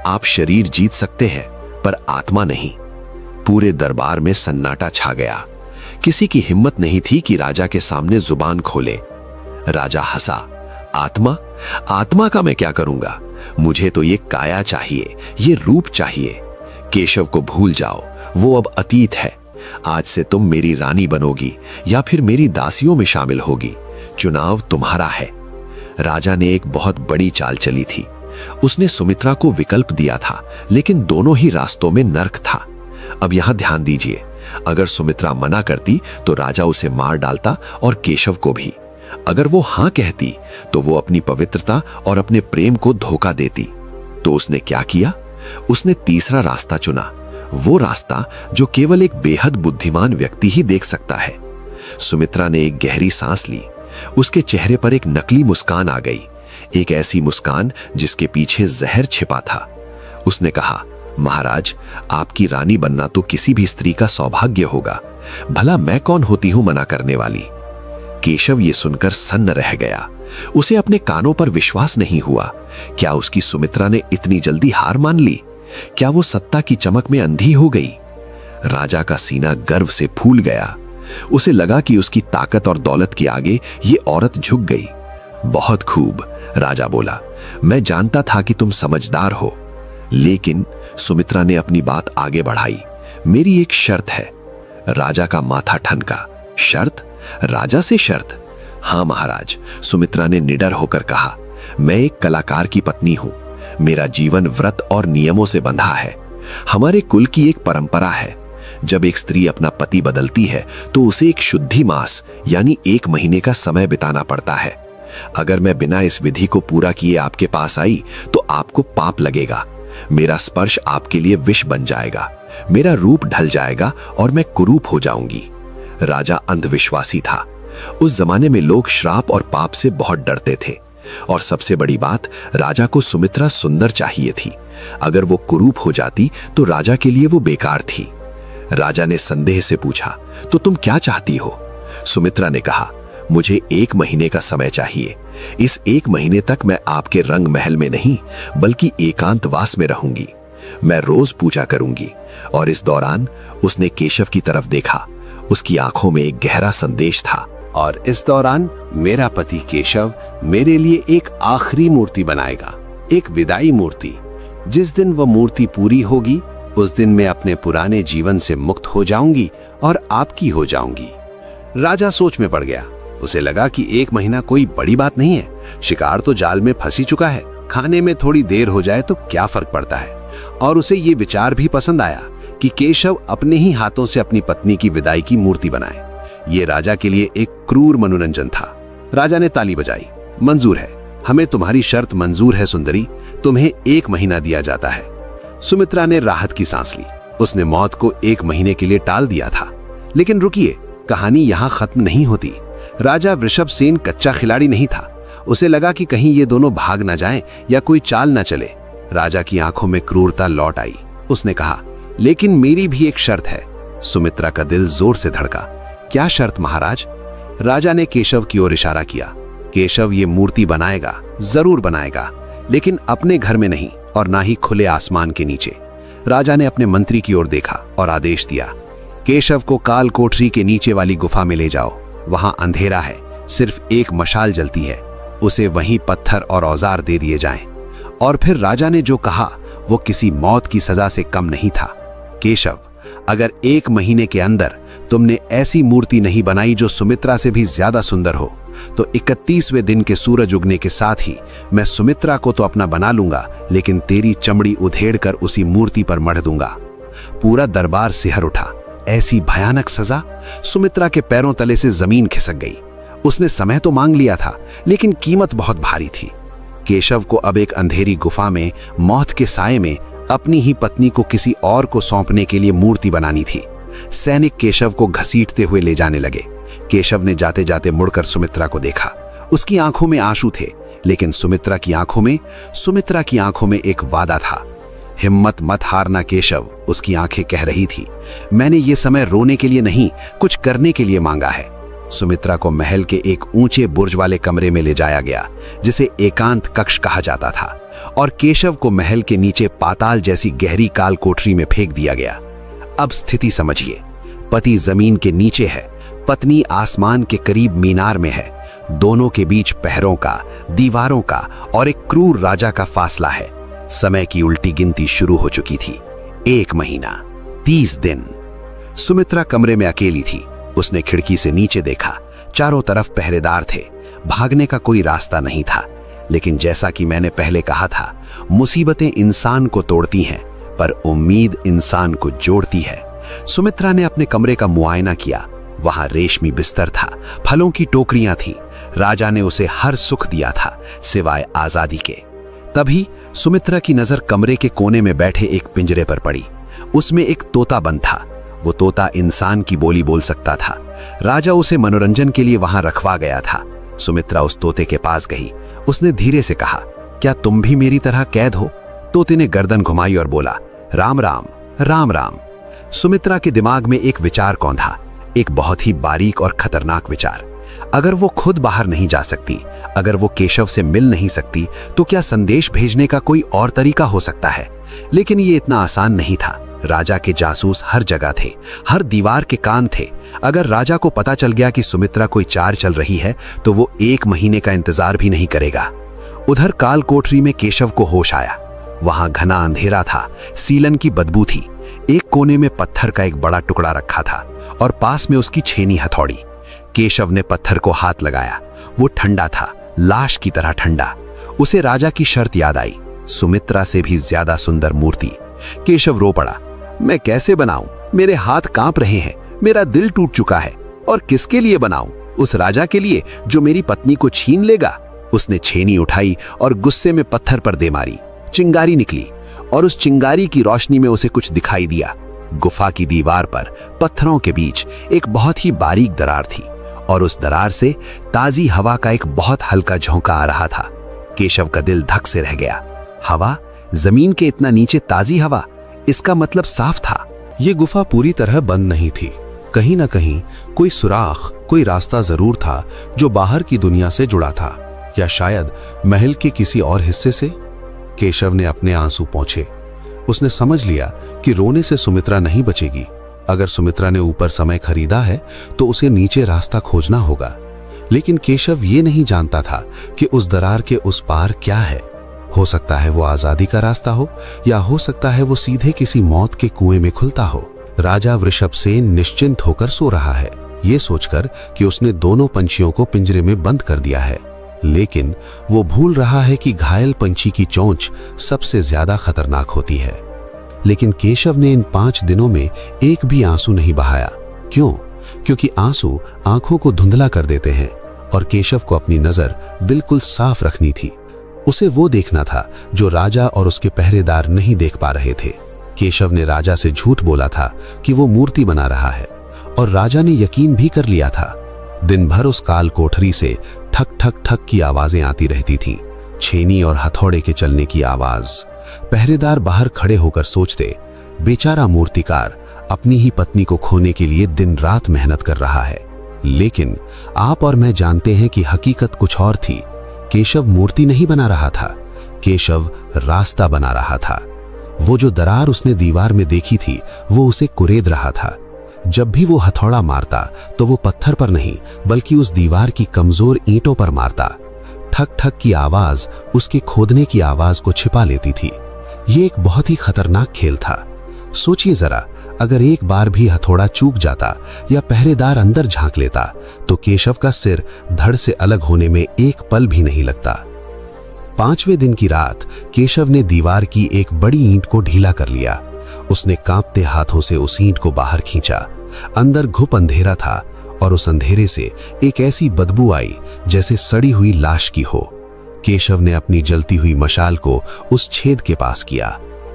आप शरीर जीत सकते हैं पर आत्मा नहीं। पूरे दरबार में सन्नाटा छा गया। किसी की हिम्मत नहीं थी कि राजा के सामने जुबान खोले। राजा हंसा, आत्मा? आत्मा का मैं क्या करूंगा? मुझे तो ये काया चाहिए, ये रूप चाहिए। केशव को भूल जाओ, वो अब अतीत है। आज से तुम मेरी रानी बनोगी या फिर मेरी दासियों में शामिल होगी। चुनाव तुम्हारा है। राजा ने एक बहुत बड़ी चाल चली थी। उसने सुमित्रा को विकल्प दिया था, लेकिन दोनों ही रास्तों में नर्क था। अब यहां ध्यान दीजिए, अगर सुमित्रा मना करती तो राजा उसे मार डालता और केशव को भी। अगर वो हां कहती तो वो अपनी पवित्रता और अपने प्रेम को धोखा देती। तो उसने क्या किया? उसने तीसरा रास्ता चुना, वो रास्ता जो केवल एक बेहद बुद्धिमान व्यक्ति ही देख सकता है। सुमित्रा ने एक गहरी सांस ली। उसके चेहरे पर एक नकली मुस्कान आ गई, एक ऐसी मुस्कान जिसके पीछे जहर छिपा था। उसने कहा, महाराज, आपकी रानी बनना तो किसी भी स्त्री का सौभाग्य होगा। भला मैं कौन होती हूं मना करने वाली? केशव ये सुनकर सन्न रह गया। उसे अपने कानों पर विश्वास नहीं हुआ। क्या उसकी सुमित्रा ने इतनी जल्दी हार मान ली? क्या वो सत्ता की चमक में अंधी हो गई? राजा का सीना गर्व से फूल गया। उसे लगा कि उसकी ताकत और दौलत के आगे ये औरत झुक गई। बहुत खूब, राजा बोला, मैं जानता था कि तुम समझदार हो। लेकिन सुमित्रा ने अपनी बात आगे बढ़ाई, मेरी एक शर्त है। राजा का माथा ठनका। शर्त? राजा से शर्त? हां महाराज, सुमित्रा ने निडर होकर कहा, मैं एक कलाकार की पत्नी हूं। मेरा जीवन व्रत और नियमों से बंधा है। हमारे कुल की एक परंपरा है, जब एक स्त्री अपना पति बदलती है तो उसे एक शुद्धि मास यानी 1 महीने का समय बिताना पड़ता है। अगर मैं बिना इस विधि को पूरा किए आपके पास आई तो आपको पाप लगेगा। मेरा स्पर्श आपके लिए विष बन जाएगा। मेरा रूप ढल जाएगा और मैं कुरूप हो जाऊंगी। राजा अंधविश्वासी था। उस जमाने में लोग श्राप और पाप से बहुत डरते थे। और सबसे बड़ी बात, राजा को सुमित्रा सुंदर चाहिए थी। अगर वो कुरूप हो जाती तो राजा के लिए वो बेकार थी। राजा ने संदेह से पूछा, तो तुम क्या चाहती हो? सुमित्रा ने कहा, मुझे 1 महीने का समय चाहिए। इस 1 महीने तक मैं आपके रंग महल में नहीं बल्कि एकांतवास में रहूंगी। मैं रोज पूजा करूंगी। और इस दौरान उसने केशव की तरफ देखा। उसकी आंखों में एक गहरा संदेश था। और इस दौरान मेरा पति केशव मेरे लिए एक आखिरी मूर्ति बनाएगा, एक विदाई मूर्ति। जिस दिन वह मूर्ति पूरी होगी उस दिन मैं अपने पुराने जीवन से मुक्त हो जाऊंगी और आपकी हो जाऊंगी। राजा सोच में पड़ गया। उसे लगा कि 1 महीना कोई बड़ी बात नहीं है। शिकार तो जाल में फंसी चुका है, खाने में थोड़ी देर हो जाए तो क्या फर्क पड़ता है। और उसे ये विचार भी पसंद आया कि केशव अपने ही हाथों से अपनी पत्नी की विदाई की मूर्ति बनाए। ये राजा के लिए एक क्रूर मनोरंजन था। राजा ने ताली बजाई। मंजूर है, हमें तुम्हारी शर्त मंजूर है सुंदरी। तुम्हें 1 महीना दिया जाता है। सुमित्रा ने राहत की सांस ली। उसने मौत को 1 महीने के लिए टाल दिया था। लेकिन रुकिए, कहानी यहां खत्म नहीं होती। राजा वृषभसेन कच्चा खिलाड़ी नहीं था। उसे लगा कि कहीं ये दोनों भाग ना जाएं या कोई चाल ना चले। राजा की आंखों में क्रूरता लौट आई। उसने कहा, लेकिन मेरी भी एक शर्त है। सुमित्रा का दिल जोर से धड़का। क्या शर्त महाराज? राजा ने केशव की ओर इशारा किया। केशव ये मूर्ति बनाएगा, जरूर बनाएगा, लेकिन अपने घर में नहीं और ना ही खुले आसमान के नीचे। राजा ने अपने मंत्री की ओर देखा और आदेश दिया, केशव को काल कोठरी के नीचे वाली गुफा में ले जाओ। वहां अंधेरा है, सिर्फ एक मशाल जलती है। उसे वहीं पत्थर और औजार दे दिए जाएं। और फिर राजा ने जो कहा वो किसी मौत की सजा से कम नहीं था। केशव, अगर 1 महीने के अंदर तुमने ऐसी मूर्ति नहीं बनाई जो सुमित्रा से भी ज्यादा सुंदर हो, तो 31वें दिन के सूरज उगने के साथ ही मैं सुमित्रा को तो अपना बना लूंगा, लेकिन तेरी चमड़ी उधेड़ कर उसी मूर्ति पर मढ़ दूंगा। पूरा दरबार सिहर उठा। ऐसी भयानक सजा! सुमित्रा के पैरों तले से जमीन खिसक गई। उसने समय तो मांग लिया था, लेकिन कीमत बहुत भारी थी। केशव को अब एक अंधेरी गुफा में मौत के साए में अपनी ही पत्नी को किसी और को सौंपने के लिए मूर्ति बनानी थी। सैनिक केशव को घसीटते हुए ले जाने लगे। केशव ने जाते जाते मुड़कर सुमित्रा को देखा। उसकी आंखों में आंसू थे, लेकिन सुमित्रा की आंखों में एक वादा था। हिम्मत मत हारना केशव, उसकी आंखें कह रही थी। मैंने ये समय रोने के लिए नहीं, कुछ करने के लिए मांगा है। सुमित्रा को महल के एक ऊंचे बुर्ज वाले कमरे में ले जाया गया, जिसे एकांत कक्ष कहा जाता था, और केशव को महल के नीचे पाताल जैसी गहरी काल कोठरी में फेंक दिया गया। अब स्थिति समझिए। पति जमीन के नीचे है, पत्नी आसमान के करीब मीनार में है। दोनों के बीच पहरों का, दीवारों का और एक क्रूर राजा का फासला है। समय की उल्टी गिनती शुरू हो चुकी थी। 1 महीना, 30 दिन। सुमित्रा कमरे में अकेली थी। उसने खिड़की से नीचे देखा। चारों तरफ पहरेदार थे। भागने का कोई रास्ता नहीं था। लेकिन जैसा कि मैंने पहले कहा था, मुसीबतें इंसान को तोड़ती हैं, पर उम्मीद इंसान को जोड़ती है। सुमित्रा ने अपने कमरे का मुआयना किया। वहां रेशमी बिस्तर था, फलों की टोकरियां थीं। राजा ने उसे हर सुख दिया था, सिवाय आजादी के। तभी सुमित्रा की नजर कमरे के कोने में बैठे एक पिंजरे पर पड़ी। उसमें एक तोता बंद था। वो तोता इंसान की बोली बोल सकता था। राजा उसे मनोरंजन के लिए वहां रखवा गया था। सुमित्रा उस तोते के पास गई। उसने धीरे से कहा, क्या तुम भी मेरी तरह कैद हो? तोते ने गर्दन घुमाई और बोला, राम राम, राम राम। सुमित्रा के दिमाग में एक विचार कौंधा, एक बहुत ही बारीक और खतरनाक विचार। अगर वो खुद बाहर नहीं जा सकती, अगर वो केशव से मिल नहीं सकती, तो क्या संदेश भेजने का कोई और तरीका हो सकता है? लेकिन ये इतना आसान नहीं था। राजा के जासूस हर जगह थे, हर दीवार के कान थे। अगर राजा को पता चल गया कि सुमित्रा कोई चाल चल रही है, तो वो 1 महीने का इंतजार भी नहीं करेगा। उधर काल कोठरी में केशव को होश आया। वहां घना अंधेरा था, सीलन की बदबू थी। एक कोने में पत्थर का एक बड़ा टुकड़ा रखा था और पास में उसकी छेनी हथौड़ी। केशव ने पत्थर को हाथ लगाया। वो ठंडा था, लाश की तरह ठंडा। उसे राजा की शर्त याद आई, सुमित्रा से भी ज्यादा सुंदर मूर्ति। केशव रो पड़ा, मैं कैसे बनाऊं? मेरे हाथ कांप रहे हैं, मेरा दिल टूट चुका है। और किसके लिए बनाऊं? उस राजा के लिए जो मेरी पत्नी को छीन लेगा। उसने छेनी उठाई और गुस्से में पत्थर पर दे मारी। चिंगारी निकली और उस चिंगारी की रोशनी में उसे कुछ दिखाई दिया। गुफा की दीवार पर पत्थरों के बीच एक बहुत ही बारीक दरार थी और उस दरार से ताजी हवा का एक बहुत हल्का झोंका आ रहा था। केशव का दिल धक से रह गया। हवा, जमीन के इतना नीचे ताजी हवा, इसका मतलब साफ था। ये गुफा पूरी तरह बंद नहीं थी। कहीं ना कहीं कोई सुराख, कोई रास्ता जरूर था जो बाहर की दुनिया से जुड़ा था, या शायद महल के किसी और हिस्से से। केशव ने अपने आंसू पोंछे। उसने समझ लिया कि रोने से सुमित्रा नहीं बचेगी। अगर सुमित्रा ने ऊपर समय खरीदा है तो उसे नीचे रास्ता खोजना होगा। लेकिन केशव ये नहीं जानता था कि उस दरार के उस पार क्या है। हो सकता है वो आजादी का रास्ता हो, या हो सकता है वो सीधे किसी मौत के कुएं में खुलता हो। राजा वृषभसेन निश्चिंत होकर सो रहा है, ये सोचकर कि उसने दोनों पंछियों को पिंजरे में बंद कर दिया है। लेकिन वो भूल रहा है कि घायल पंछी की चोंच सबसे ज्यादा खतरनाक होती है। लेकिन केशव ने इन 5 दिनों में एक भी आंसू नहीं बहाया। क्यों? क्योंकि आंसू आंखों को धुंधला कर देते हैं और केशव को अपनी नजर बिल्कुल साफ रखनी थी। उसे वो देखना था जो राजा और उसके पहरेदार नहीं देख पा रहे थे। केशव ने राजा से झूठ बोला था कि वो मूर्ति बना रहा है, और राजा ने यकीन भी कर लिया था। दिन भर उस काल कोठरी से ठक ठक ठक की आवाजें आती रहती थीं, छेनी और हथौड़े के चलने की आवाज। पहरेदार बाहर खड़े होकर सोचते, बेचारा मूर्तिकार अपनी ही पत्नी को खोने के लिए दिन रात मेहनत कर रहा है। लेकिन आप और मैं जानते हैं कि हकीकत कुछ और थी। केशव मूर्ति नहीं बना रहा था, केशव रास्ता बना रहा था। वो जो दरार उसने दीवार में देखी थी वो उसे कुरेद रहा था। जब भी वो हथौड़ा मारता तो वो पत्थर पर नहीं बल्कि उस दीवार की कमजोर ईंटों पर मारता। ठक ठक की आवाज उसके खोदने की आवाज को छिपा लेती थी। ये एक बहुत ही खतरनाक खेल था। सोचिए जरा, अगर एक बार भी हथौड़ा चूक जाता या पहरेदार अंदर झांक लेता तो केशव का सिर धड़ से अलग होने में एक पल भी नहीं लगता। 5वें दिन की रात केशव ने दीवार की एक बड़ी ईंट को ढीला कर लिया। उसने कांपते हाथों से उस ईंट को बाहर खींचा। अंदर घुप अंधेरा था और उस अंधेरे से एक ऐसी बदबू आई जैसे सड़ी हुई लाश की हो। केशव ने अपनी जलती हुई मशाल को उस छेद के पास किया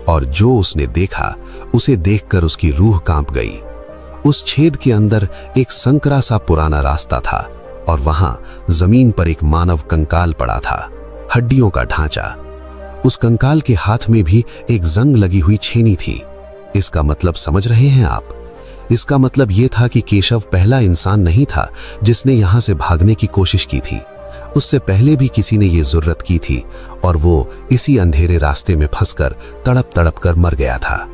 और जो उसने देखा उसे देखकर उसकी रूह कांप गई। उस छेद के अंदर एक संकरा सा पुराना रास्ता था और वहां जमीन पर एक मानव कंकाल पड़ा था, हड्डियों का ढांचा। उस कंकाल के हाथ में भी एक जंग लगी हुई छेनी थी। इसका मतलब समझ रहे हैं आप? इसका मतलब यह था कि केशव पहला इंसान नहीं था जिसने यहां से भागने की कोशिश की थी। उससे पहले भी किसी ने यह जुर्रत की थी और वो इसी अंधेरे रास्ते में फंसकर तड़प तड़प कर मर गया था।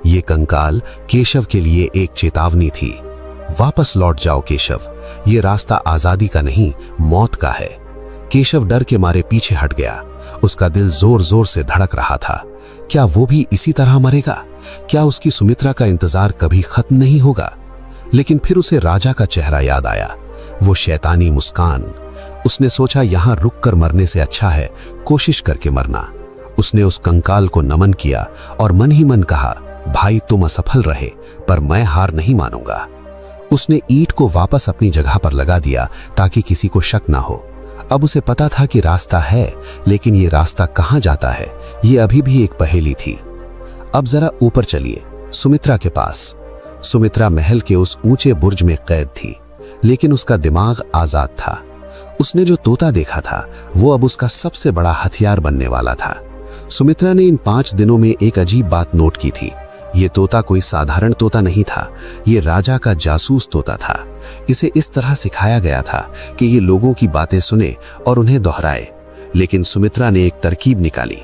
ये कंकाल केशव के लिए एक चेतावनी थी। वापस लौट जाओ केशव, ये रास्ता आजादी का नहीं मौत का है। केशव डर के मारे पीछे हट गया। उसका दिल जोर जोर से धड़क रहा था। क्या वो भी इसी तरह मरेगा? क्या उसकी सुमित्रा का इंतजार कभी खत्म नहीं होगा? लेकिन फिर उसे राजा का चेहरा याद आया, वो शैतानी मुस्कान। उसने सोचा यहां रुककर मरने से अच्छा है कोशिश करके मरना। उसने उस कंकाल को नमन किया और मन ही मन कहा, भाई तुम असफल रहे पर मैं हार नहीं मानूंगा। उसने ईंट को वापस अपनी जगह पर लगा दिया ताकि किसी को शक ना हो। अब उसे पता था कि रास्ता है, लेकिन ये रास्ता कहां जाता है ये अभी भी एक पहेली थी। अब जरा ऊपर चलिए, सुमित्रा के पास। सुमित्रा महल के उस ऊंचे बुर्ज में कैद थी, लेकिन उसका दिमाग आजाद था। उसने जो तोता देखा था वो अब उसका सबसे बड़ा हथियार बनने वाला था। सुमित्रा ने इन 5 दिनों में एक अजीब बात नोट की थी। ये तोता कोई साधारण तोता नहीं था, ये राजा का जासूस तोता था। इसे इस तरह सिखाया गया था कि ये लोगों की बातें सुने और उन्हें दोहराए। लेकिन सुमित्रा ने एक तरकीब निकाली।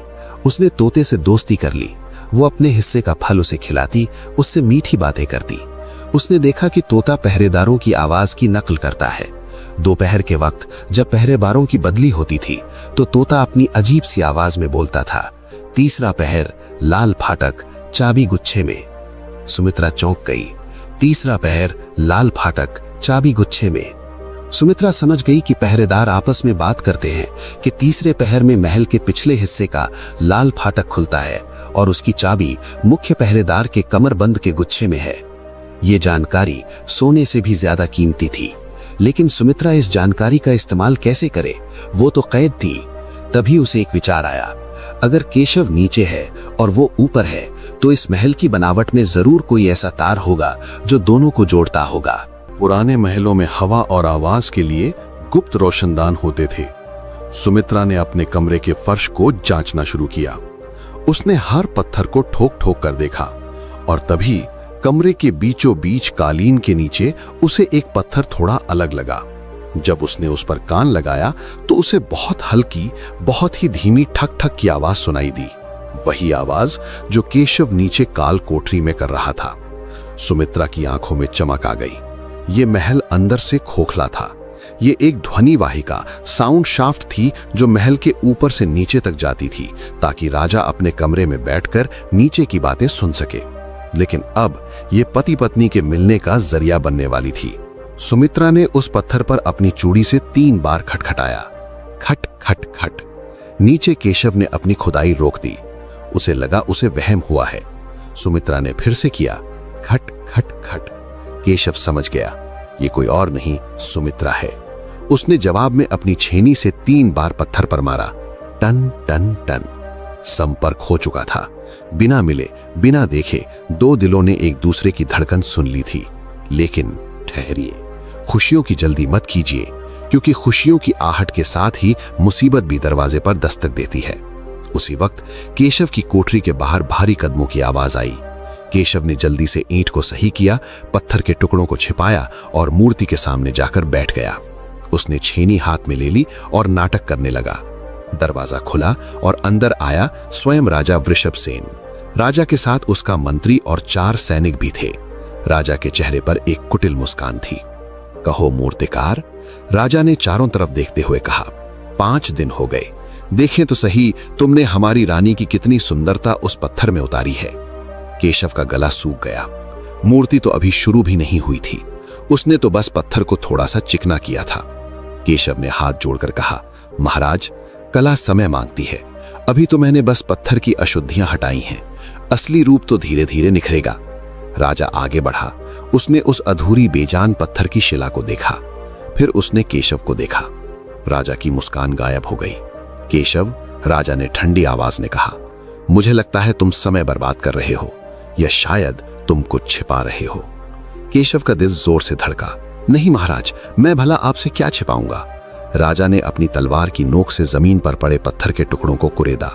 उसने तोते से दोस्ती कर ली। वो अपने हिस्से का फल उसे खिलाती, उससे मीठी बातें करती। उसने देखा कि तोता पहरेदारों की आवाज की नकल करता है। दोपहर के वक्त जब पहरेदारों की बदली होती थी तो तोता अपनी अजीब सी आवाज में बोलता था, 3रा पहर लाल फाटक चाबी गुच्छे में। सुमित्रा चौंक गई। 3रा पहर लाल फाटक चाबी गुच्छे में। सुमित्रा समझ गई कि पहरेदार आपस में बात करते हैं कि 3रे पहर में महल के पिछले हिस्से का लाल फाटक खुलता है और उसकी चाबी मुख्य पहरेदार के कमरबंद के गुच्छे में है। ये जानकारी सोने से भी ज्यादा कीमती थी, लेकिन सुमित्रा इस जानकारी का इस्तेमाल कैसे करे? वो तो कैद थी। तभी उसे एक विचार आया, अगर केशव नीचे है और वो ऊपर है तो इस महल की बनावट में जरूर कोई ऐसा तार होगा जो दोनों को जोड़ता होगा। पुराने महलों में हवा और आवाज के लिए गुप्त रोशनदान होते थे। सुमित्रा ने अपने कमरे के फर्श को जांचना शुरू किया। उसने हर पत्थर को ठोक ठोक कर देखा और तभी कमरे के बीचों बीच कालीन के नीचे उसे एक पत्थर थोड़ा अलग लगा। जब उसने उस पर कान लगाया तो उसे बहुत हल्की, बहुत ही धीमी ठक ठक की आवाज सुनाई दी। वही आवाज जो केशव नीचे काल कोठरी में कर रहा था। सुमित्रा की आंखों में चमक आ गई। ये महल अंदर से खोखला था। ये एक ध्वनि वाहिका, साउंड शाफ्ट थी जो महल के ऊपर से नीचे तक जाती थी ताकि राजा अपने कमरे में बैठकर नीचे की बातें सुन सके। लेकिन अब ये पति पत्नी के मिलने का जरिया बनने वाली थी। सुमित्रा ने उस पत्थर पर अपनी चूड़ी से 3 बार खटखटाया। खट खट खट। नीचे केशव ने अपनी खुदाई रोक दी। उसे लगा उसे वहम हुआ है। सुमित्रा ने फिर से किया, खट खट खट। केशव समझ गया ये कोई और नहीं, सुमित्रा है। उसने जवाब में अपनी छेनी से 3 बार पत्थर पर मारा। टन टन टन। संपर्क हो चुका था। बिना मिले, बिना देखे 2 दिलों ने एक दूसरे की धड़कन सुन ली थी। लेकिन ठहरिए, खुशियों की जल्दी मत कीजिए, क्योंकि खुशियों की आहट के साथ ही मुसीबत भी दरवाजे पर दस्तक देती है। उसी वक्त केशव की कोठरी के बाहर भारी कदमों की आवाज आई। केशव ने जल्दी से ईंट को सही किया, पत्थर के टुकड़ों को छिपाया और मूर्ति के सामने जाकर बैठ गया। उसने छेनी हाथ में ले ली और नाटक करने लगा। दरवाजा खुला और अंदर आया स्वयं राजा वृषभसेन। राजा के साथ उसका मंत्री और 4 सैनिक भी थे। राजा के चेहरे पर एक कुटिल मुस्कान थी। कहो मूर्तिकार, राजा ने चारों तरफ देखते हुए कहा। 5 दिन हो गए, देखें तो सही तुमने हमारी रानी की कितनी सुंदरता उस पत्थर में उतारी है। केशव का गला सूख गया। मूर्ति तो अभी शुरू भी नहीं हुई थी, उसने तो बस पत्थर को थोड़ा सा चिकना किया था। केशव ने हाथ जोड़कर कहा, महाराज, कला समय मांगती है। अभी तो मैंने बस पत्थर की अशुद्धियां हटाई हैं, असली रूप तो धीरे धीरे निखरेगा। राजा आगे बढ़ा। उसने उस अधूरी बेजान पत्थर की शिला को देखा, फिर उसने केशव को देखा। राजा की मुस्कान गायब हो गई। केशव, राजा ने ठंडी आवाज में कहा, मुझे लगता है तुम समय बर्बाद कर रहे हो, या शायद तुम कुछ छिपा रहे हो। केशव का दिल जोर से धड़का। नहीं महाराज, मैं भला आपसे क्या छिपाऊंगा। राजा ने अपनी तलवार की नोक से जमीन पर पड़े पत्थर के टुकड़ों को कुरेदा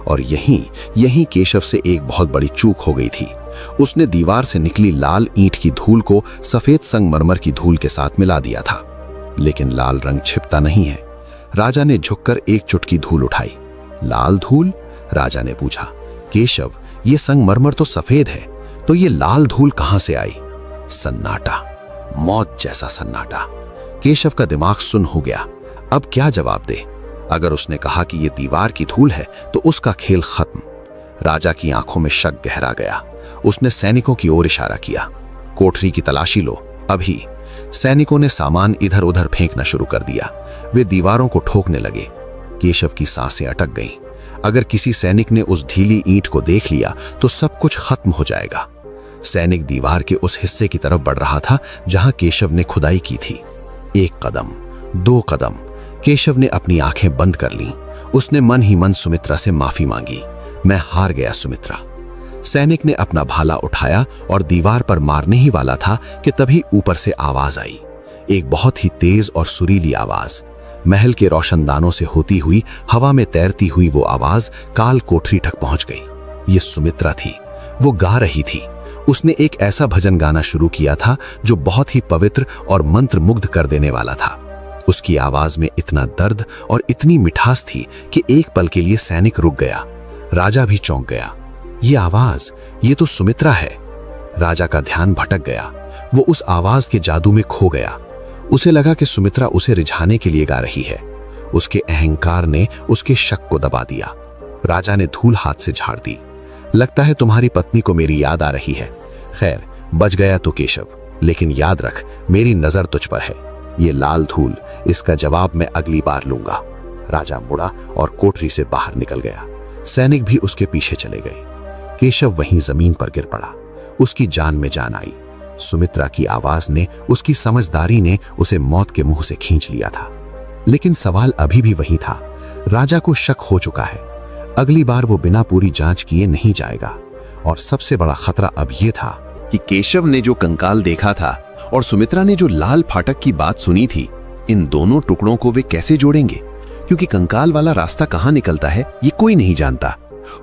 और यहीं केशव से एक बहुत बड़ी चूक हो गई थी। उसने दीवार से निकली लाल ईंट की धूल को सफेद संगमरमर की धूल के साथ मिला दिया था, लेकिन लाल रंग छिपता नहीं है। राजा ने झुककर एक चुटकी धूल उठाई। लाल धूल? राजा ने पूछा। केशव, ये संगमरमर तो सफेद है, तो ये लाल धूल कहां से आई? सन्नाटा, मौत जैसा सन्नाटा। केशव का दिमाग सुन्न हो गया। अब क्या जवाब दे? अगर उसने कहा कि ये दीवार की धूल है तो उसका खेल खत्म। राजा की आंखों में शक गहरा गया। उसने सैनिकों की ओर इशारा किया, कोठरी की तलाशी लो अभी। सैनिकों ने सामान इधर उधर फेंकना शुरू कर दिया। वे दीवारों को ठोकने लगे। केशव की सांसें अटक गईं। अगर किसी सैनिक ने उस ढीली ईंट को देख लिया तो सब कुछ खत्म हो जाएगा। सैनिक दीवार के उस हिस्से की तरफ बढ़ रहा था जहां केशव ने खुदाई की थी। 1 कदम, 2 कदम। केशव ने अपनी आंखें बंद कर लीं। उसने मन ही मन सुमित्रा से माफी मांगी। मैं हार गया सुमित्रा। सैनिक ने अपना भाला उठाया और दीवार पर मारने ही वाला था कि तभी ऊपर से आवाज आई, एक बहुत ही तेज और सुरीली आवाज। महल के रोशनदानों से होती हुई हवा में तैरती हुई वो आवाज काल कोठरी तक पहुंच गई। ये सुमित्रा थी। वो गा रही थी। उसने एक ऐसा भजन गाना शुरू किया था जो बहुत ही पवित्र और मंत्र मुग्ध कर देने वाला था। उसकी आवाज में इतना दर्द और इतनी मिठास थी कि एक पल के लिए सैनिक रुक गया। राजा भी चौंक गया। ये आवाज, ये तो सुमित्रा है। राजा का ध्यान भटक गया। वो उस आवाज के जादू में खो गया। उसे लगा कि सुमित्रा उसे रिझाने के लिए गा रही है। उसके अहंकार ने उसके शक को दबा दिया। राजा ने धूल हाथ से झाड़ दी। लगता है तुम्हारी पत्नी को मेरी याद आ रही है। खैर, बच गया तो केशव, लेकिन याद रख, मेरी नजर तुझ पर है। ये लाल धूल, इसका जवाब मैं अगली बार लूंगा। राजा मुड़ा और कोठरी से बाहर निकल गया। सैनिक भी उसके पीछे चले गए। केशव वहीं जमीन पर गिर पड़ा। उसकी जान में जान आई। सुमित्रा की आवाज ने, उसकी समझदारी ने उसे मौत के मुंह से खींच लिया था। लेकिन सवाल अभी भी वही था। राजा को शक हो चुका है। अगली बार वो बिना पूरी जांच किए नहीं जाएगा। और सबसे बड़ा खतरा अब यह था कि केशव ने जो कंकाल देखा था और सुमित्रा ने जो लाल फाटक की बात सुनी थी, इन दोनों टुकड़ों को वे कैसे जोड़ेंगे? क्योंकि कंकाल वाला रास्ता कहां निकलता है ये कोई नहीं जानता।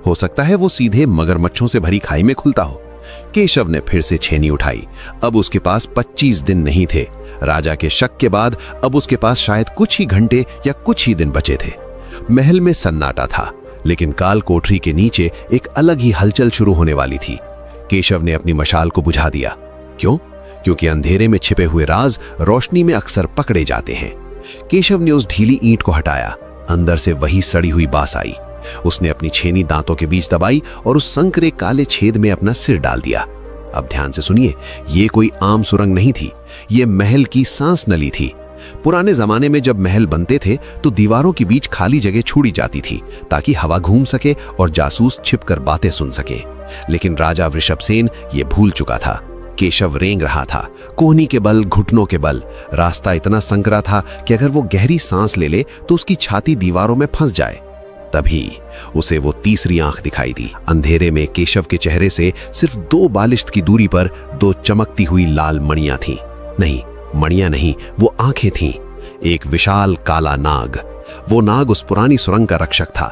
हो सकता है वो सीधे मगरमच्छों से भरी खाई में खुलता हो। केशव ने फिर से छेनी उठाई। अब उसके पास 25 दिन नहीं थे। राजा के शक के बाद अब उसके पास शायद कुछ ही घंटे या कुछ ही दिन बचे थे। महल में सन्नाटा था, लेकिन काल कोठरी के नीचे एक अलग ही हलचल शुरू होने वाली थी। केशव ने अपनी मशाल को बुझा दिया। क्यों? क्योंकि अंधेरे में छिपे हुए राज रोशनी में अक्सर पकड़े जाते हैं। केशव ने उस ढीली ईंट को हटाया। अंदर से वही सड़ी हुई बास आई। उसने अपनी छेनी दांतों के बीच दबाई और उस संकरे काले छेद में अपना सिर डाल दिया। अब ध्यान से सुनिए, ये कोई आम सुरंग नहीं थी। ये महल की सांस नली थी। पुराने जमाने में जब महल बनते थे तो दीवारों के बीच खाली जगह छोड़ी जाती थी ताकि हवा घूम सके और जासूस छिपकर बातें सुन सके। लेकिन राजा वृषभसेन ये भूल चुका था। केशव रेंग रहा था, कोहनी के बल, घुटनों के बल। रास्ता इतना संकरा था कि अगर वो गहरी सांस ले ले तो उसकी छाती दीवारों में फंस जाए। तभी उसे वो तीसरी आंख दिखाई दी। अंधेरे में केशव के चेहरे से सिर्फ 2 बालिश्त की दूरी पर 2 चमकती हुई लाल मणियां थीं। नहीं, मणियां नहीं, वो आंखें थीं। एक विशाल काला नाग। वो नाग उस पुरानी सुरंग का रक्षक था,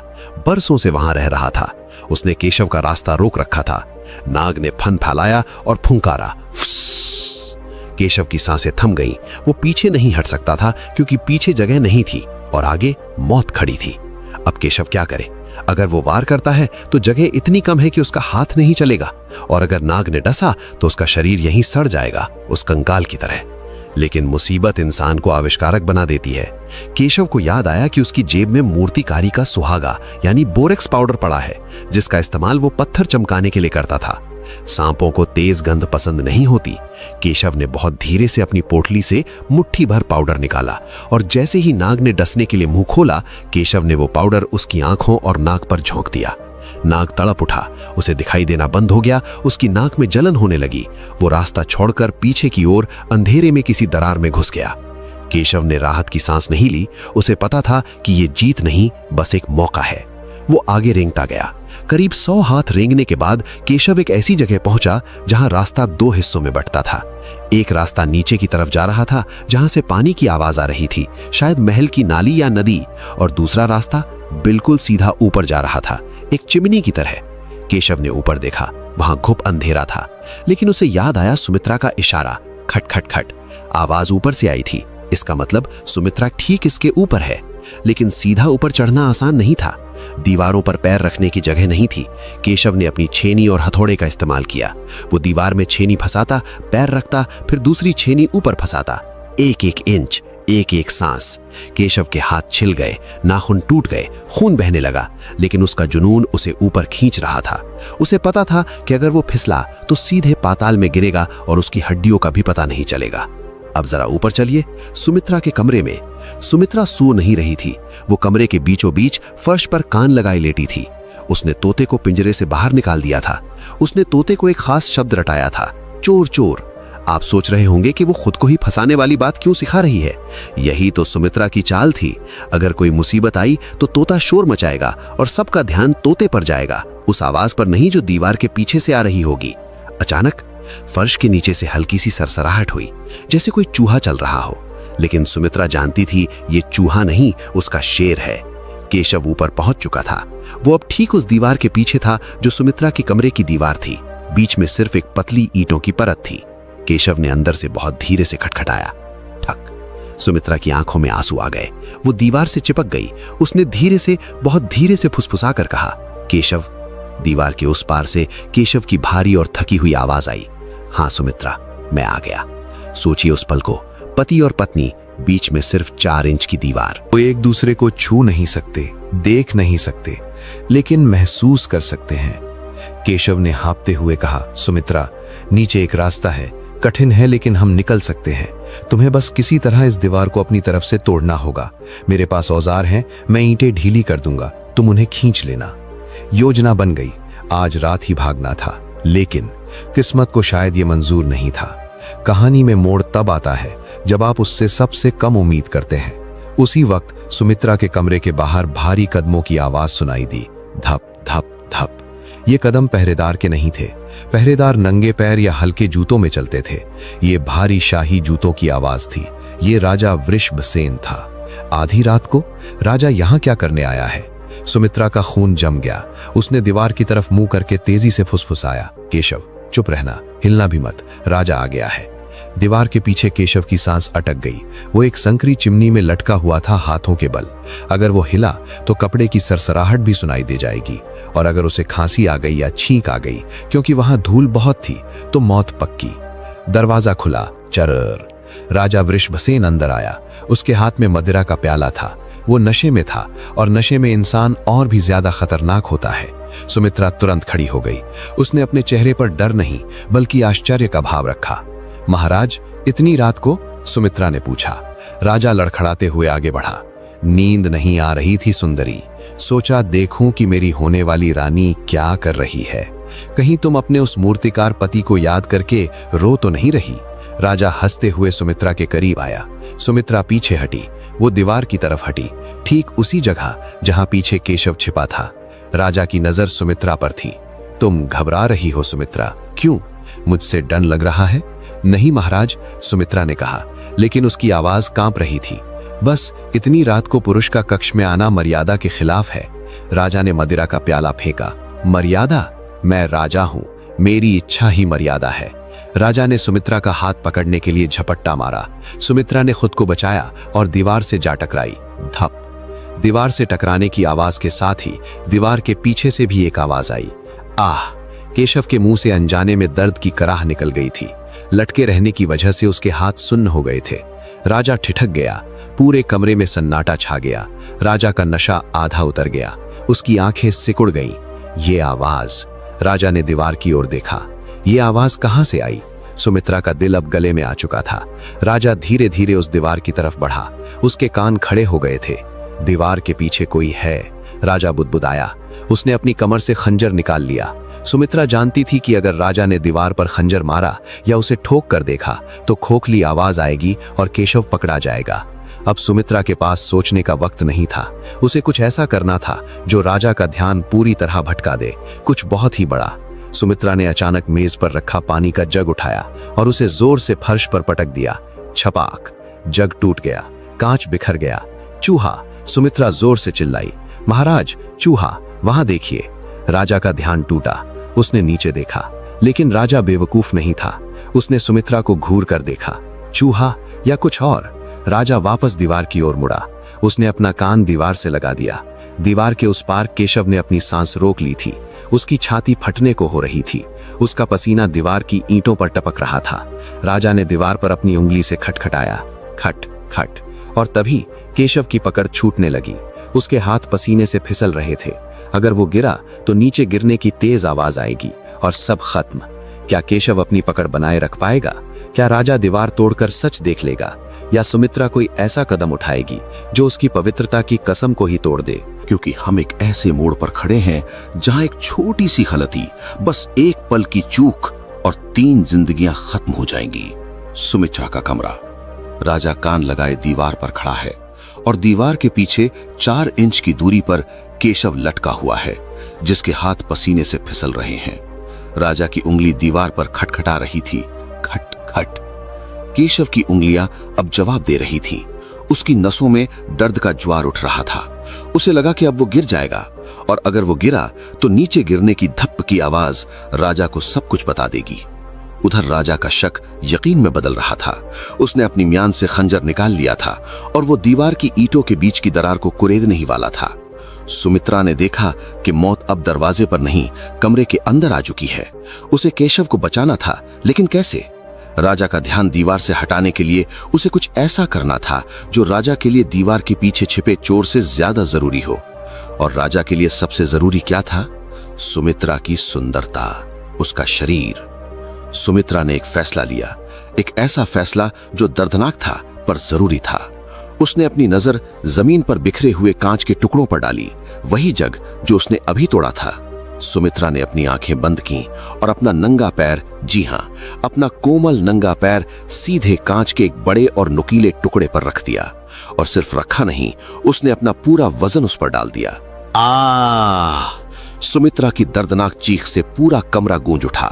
बरसों से वहां रह रहा था। उसने केशव का रास्ता रोक रखा था। नाग ने फन फैलाया और फुंकारा। केशव की सांसें थम गईं। वो पीछे नहीं हट सकता था क्योंकि पीछे जगह नहीं थी और आगे मौत खड़ी थी। अब केशव क्या करे? अगर वो वार करता है तो जगह इतनी कम है कि उसका हाथ नहीं चलेगा, और अगर नाग ने डसा तो उसका शरीर यहीं सड़ जाएगा, उस कंकाल की तरह। लेकिन मुसीबत इंसान को आविष्कारक बना देती है। केशव को याद आया कि उसकी जेब में मूर्तिकारी का सुहागा यानी बोरेक्स पाउडर पड़ा है, जिसका इस्तेमाल वो पत्थर चमकाने के लिए करता था। सांपों को तेज गंध पसंद नहीं होती। केशव ने बहुत धीरे से अपनी पोटली से मुट्ठी भर पाउडर निकाला और जैसे ही नाग ने डसने के लिए मुंह खोला, केशव ने वो पाउडर उसकी आंखों और नाक पर झोंक दिया। नाग तड़प उठा, उसे दिखाई देना बंद हो गया, उसकी नाक में जलन होने लगी। वो रास्ता छोड़कर पीछे की ओर अंधेरे में किसी दरार में घुस गया। केशव ने राहत की सांस नहीं ली। उसे पता था कि ये जीत नहीं, बस एक मौका है। वो आगे रेंगता गया। करीब 100 हाथ रेंगने के बाद केशव एक ऐसी जगह पहुंचा जहां रास्ता 2 हिस्सों में बंटता था। एक रास्ता नीचे की तरफ जा रहा था जहां से पानी की आवाज आ रही थी, शायद महल की नाली या नदी, और दूसरा रास्ता बिल्कुल सीधा ऊपर जा रहा था, एक चिमनी की तरह। केशव ने ऊपर देखा, वहां घुप अंधेरा था, लेकिन उसे याद आया सुमित्रा का इशारा। खट खट खट आवाज ऊपर से आई थी। इसका मतलब सुमित्रा ठीक इसके ऊपर है। लेकिन सीधा ऊपर चढ़ना आसान नहीं था। दीवारों पर पैर रखने की जगह नहीं थी। केशव ने अपनी छेनी और हथौड़े का इस्तेमाल किया। वो दीवार में छेनी फंसाता, पैर रखता, फिर दूसरी छेनी ऊपर फंसाता। एक एक इंच, एक एक सांस। केशव के हाथ छिल गए, नाखून टूट गए, खून बहने लगा, लेकिन उसका जुनून उसे ऊपर खींच रहा था। उसे पता था कि अगर वो फिसला तो सीधे पाताल में गिरेगा और उसकी हड्डियों का भी पता नहीं चलेगा। अब जरा ऊपर चलिए। सुमित्रा के कमरे में। सुमित्रा सो नहीं रही थी। वो कमरे के बीचों बीच फर्श पर कान लगाए लेटी थी। उसने तोते को पिंजरे से बाहर निकाल दिया था। उसने तोते को एक खास शब्द रटाया था, चोर चोर। आप सोच रहे होंगे कि वो खुद को ही फंसाने वाली बात क्यों सिखा रही है। यही तो सुमित्रा की चाल थी। अगर कोई मुसीबत आई तो तोता शोर मचाएगा और सबका ध्यान तोते पर जाएगा, उस आवाज पर नहीं जो दीवार के पीछे से आ रही होगी। अचानक फर्श के नीचे से हल्की सी सरसराहट हुई, जैसे कोई चूहा चल रहा हो। लेकिन सुमित्रा जानती थी ये चूहा नहीं, उसका शेर है। केशव ऊपर पहुंच चुका था। वो अब ठीक उस दीवार के पीछे था जो सुमित्रा के कमरे की दीवार थी। बीच में सिर्फ एक पतली ईंटों की परत थी। केशव ने अंदर से बहुत धीरे से खटखटाया। ठक। सुमित्रा की आंखों में आंसू आ गए। वो दीवार से चिपक गई। उसने धीरे से, बहुत धीरे से फुसफुसा कर कहा, केशव। दीवार के उस पार से केशव की भारी और थकी हुई आवाज आई, हाँ सुमित्रा, मैं आ गया। सोचिए उस पल को, पति और पत्नी, बीच में सिर्फ 4 इंच की दीवार। वो एक दूसरे को छू नहीं सकते, देख नहीं सकते, लेकिन महसूस कर सकते हैं। केशव ने हाँफते हुए कहा, सुमित्रा, नीचे एक रास्ता है, कठिन है लेकिन हम निकल सकते हैं। तुम्हें बस किसी तरह इस दीवार को अपनी तरफ से तोड़ना होगा। मेरे पास औजार हैं, मैं ईंटें ढीली कर दूंगा, तुम उन्हें खींच लेना। योजना बन गई। आज रात ही भागना था, लेकिन किस्मत को शायद ये मंजूर नहीं था। कहानी में मोड़ तब आता है जब आप उससे सबसे कम उम्मीद करते हैं। उसी वक्त सुमित्रा के कमरे के बाहर भारी कदमों की आवाज सुनाई दी, धप धप धप। ये कदम पहरेदार के नहीं थे। पहरेदार नंगे पैर या हल्के जूतों में चलते थे। ये भारी शाही जूतों की आवाज थी। ये राजा वृषभसेन था। आधी रात को राजा यहाँ क्या करने आया है? सुमित्रा का खून जम गया। उसने दीवार की तरफ मुंह करके तेजी से फुसफुसाया, केशव चुप रहना, हिलना भी मत, राजा आ गया है। दीवार के पीछे केशव की सांस अटक गई। वो एक संकरी चिमनी में लटका हुआ था, हाथों के बल। अगर वो हिला तो कपड़े की सरसराहट भी सुनाई दे जाएगी, और अगर उसे खांसी आ गई या छींक आ गई, क्योंकि वहां धूल बहुत थी, तो मौत पक्की। दरवाजा खुला, चरर। राजा वृषभसेन अंदर आया। उसके हाथ में मदिरा का प्याला था। वो नशे में था, और नशे में इंसान और भी ज्यादा खतरनाक होता है। सुमित्रा तुरंत खड़ी हो गई। उसने अपने चेहरे पर डर नहीं बल्कि आश्चर्य का भाव रखा। महाराज, इतनी रात को? सुमित्रा ने पूछा। राजा लड़खड़ाते हुए आगे बढ़ा। नींद नहीं आ रही थी सुंदरी। सोचा देखूं कि मेरी होने वाली रानी क्या कर रही है। कहीं तुम अपने उस मूर्तिकार पति को याद करके रो तो नहीं रही? राजा हंसते हुए सुमित्रा के करीब आया। सुमित्रा पीछे हटी। वो दीवार की तरफ हटी, ठीक उसी जगह जहां पीछे केशव छिपा था। राजा की नजर सुमित्रा पर थी। तुम घबरा रही हो सुमित्रा? क्यों? मुझसे डर लग रहा है? नहीं महाराज, सुमित्रा ने कहा, लेकिन उसकी आवाज कांप रही थी। बस इतनी रात को पुरुष का कक्ष में आना मर्यादा के खिलाफ है। राजा ने मदिरा का प्याला फेंका। मर्यादा? मैं राजा हूं, मेरी इच्छा ही मर्यादा है। राजा ने सुमित्रा का हाथ पकड़ने के लिए झपट्टा मारा। सुमित्रा ने खुद को बचाया और दीवार से जा टकराई। धप। दीवार से टकराने की आवाज के साथ ही दीवार के पीछे से भी एक आवाज आई। आह! केशव के मुंह से अनजाने में दर्द की कराह निकल गई थी। लटके रहने की वजह से उसके हाथ सुन्न हो गए थे। राजा ठिठक गया। पूरे कमरे में सन्नाटा छा गया। राजा का नशा आधा उतर गया। उसकी आंखें सिकुड़ गईं। ये आवाज! राजा ने दीवार की ओर देखा। ये आवाज कहां से आई? सुमित्रा का दिल अब गले में आ चुका था। राजा धीरे धीरे उस दीवार की तरफ बढ़ा। उसके कान खड़े हो गए थे। दीवार के पीछे कोई है, राजा बुदबुदाया। उसने अपनी कमर से खंजर निकाल लिया। सुमित्रा जानती थी कि अगर राजा ने दीवार पर खंजर मारा या उसे ठोक कर देखा तो खोखली आवाज आएगी और केशव पकड़ा जाएगा। अब सुमित्रा के पास सोचने का वक्त नहीं था। उसे कुछ ऐसा करना था जो राजा का ध्यान पूरी तरह भटका दे, कुछ बहुत ही बड़ा। सुमित्रा ने अचानक मेज पर रखा पानी का जग उठाया और उसे जोर से फर्श पर पटक दिया। छपाक! जग टूट गया, कांच बिखर गया। चूहा! सुमित्रा जोर से चिल्लाई। महाराज, चूहा! वहां देखिए। राजा का ध्यान टूटा। उसने नीचे देखा, लेकिन राजा बेवकूफ नहीं था। उसने सुमित्रा को घूर कर देखा। चूहा या कुछ और? राजा वापस दीवार की ओर मुड़ा। उसने अपना कान दीवार से लगा दिया। दीवार के उस पार केशव ने अपनी सांस रोक ली थी। उसकी छाती फटने को हो रही थी। उसका पसीना दीवार की ईंटों पर टपक रहा था। राजा ने दीवार पर अपनी उंगली से खटखटाया। खट खट। और तभी केशव की पकड़ छूटने लगी। उसके हाथ पसीने से फिसल रहे थे। अगर वो गिरा तो नीचे गिरने की तेज आवाज आएगी और सब खत्म। क्या केशव अपनी पकड़ बनाए रख पाएगा? क्या राजा दीवार तोड़कर सच देख लेगा? या सुमित्रा कोई ऐसा कदम उठाएगी जो उसकी पवित्रता की कसम को ही तोड़ दे? क्योंकि हम एक ऐसे मोड़ पर खड़े हैं जहां एक छोटी सी गलती, बस एक पल की चूक और 3 जिंदगियां खत्म हो जाएंगी। सुमित्रा का कमरा। राजा कान लगाए दीवार पर खड़ा है और दीवार के पीछे 4 इंच की दूरी पर केशव लटका हुआ है, जिसके हाथ पसीने से फिसल रहे हैं। राजा की उंगली दीवार पर खटखटा रही थी। खट खट। केशव की उंगलियां अब जवाब दे रही थीं। उसकी नसों में दर्द का ज्वार उठ रहा था। उसे लगा कि अब वो गिर जाएगा, और अगर वो गिरा तो नीचे गिरने की धप्प की आवाज राजा को सब कुछ बता देगी। उधर राजा का शक यकीन में बदल रहा था। उसने अपनी म्यान से खंजर निकाल लिया था और वो दीवार की ईंटों के बीच की दरार को कुरेदने ही वाला था। सुमित्रा ने देखा कि मौत अब दरवाजे पर नहीं, कमरे के अंदर आ चुकी है। उसे केशव को बचाना था, लेकिन कैसे? राजा का ध्यान दीवार से हटाने के लिए उसे कुछ ऐसा करना था जो राजा के लिए दीवार के पीछे छिपे चोर से ज्यादा जरूरी हो। और राजा के लिए सबसे जरूरी क्या था? सुमित्रा की सुंदरता, उसका शरीर। सुमित्रा ने एक फैसला लिया, एक ऐसा फैसला जो दर्दनाक था पर जरूरी था। उसने अपनी नजर जमीन पर बिखरे हुए कांच के टुकड़ों पर डाली, वही जग जो उसने अभी तोड़ा था। सुमित्रा ने अपनी आंखें बंद की और अपना नंगा पैर, जी हां, अपना कोमल नंगा पैर सीधे कांच के एक बड़े और नुकीले टुकड़े पर रख दिया। और सिर्फ रखा नहीं, उसने अपना पूरा वजन उस पर डाल दिया। आ! सुमित्रा की दर्दनाक चीख से पूरा कमरा गूंज उठा।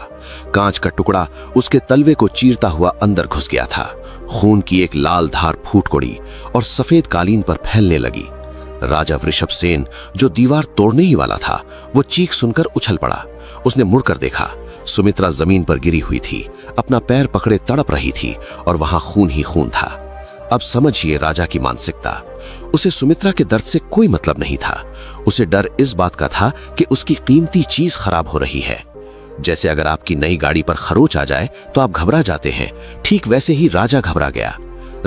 कांच का टुकड़ा उसके तलवे को चीरता हुआ अंदर घुस गया था। खून की एक लाल धार फूट पड़ी और सफेद कालीन पर फैलने लगी। राजा वृषभसेन, जो दीवार तोड़ने ही वाला था, वो चीख सुनकर उछल पड़ा। उसने मुड़कर देखा। सुमित्रा जमीन पर गिरी हुई थी, अपना पैर पकड़े तड़प रही थी और वहां खून ही खून था। अब समझिए राजा की मानसिकता। उसे सुमित्रा के दर्द से कोई मतलब नहीं था। उसे डर इस बात का था कि उसकी कीमती चीज खराब हो रही है। जैसे अगर आपकी नई गाड़ी पर खरोच आ जाए तो आप घबरा जाते हैं, ठीक वैसे ही राजा घबरा गया।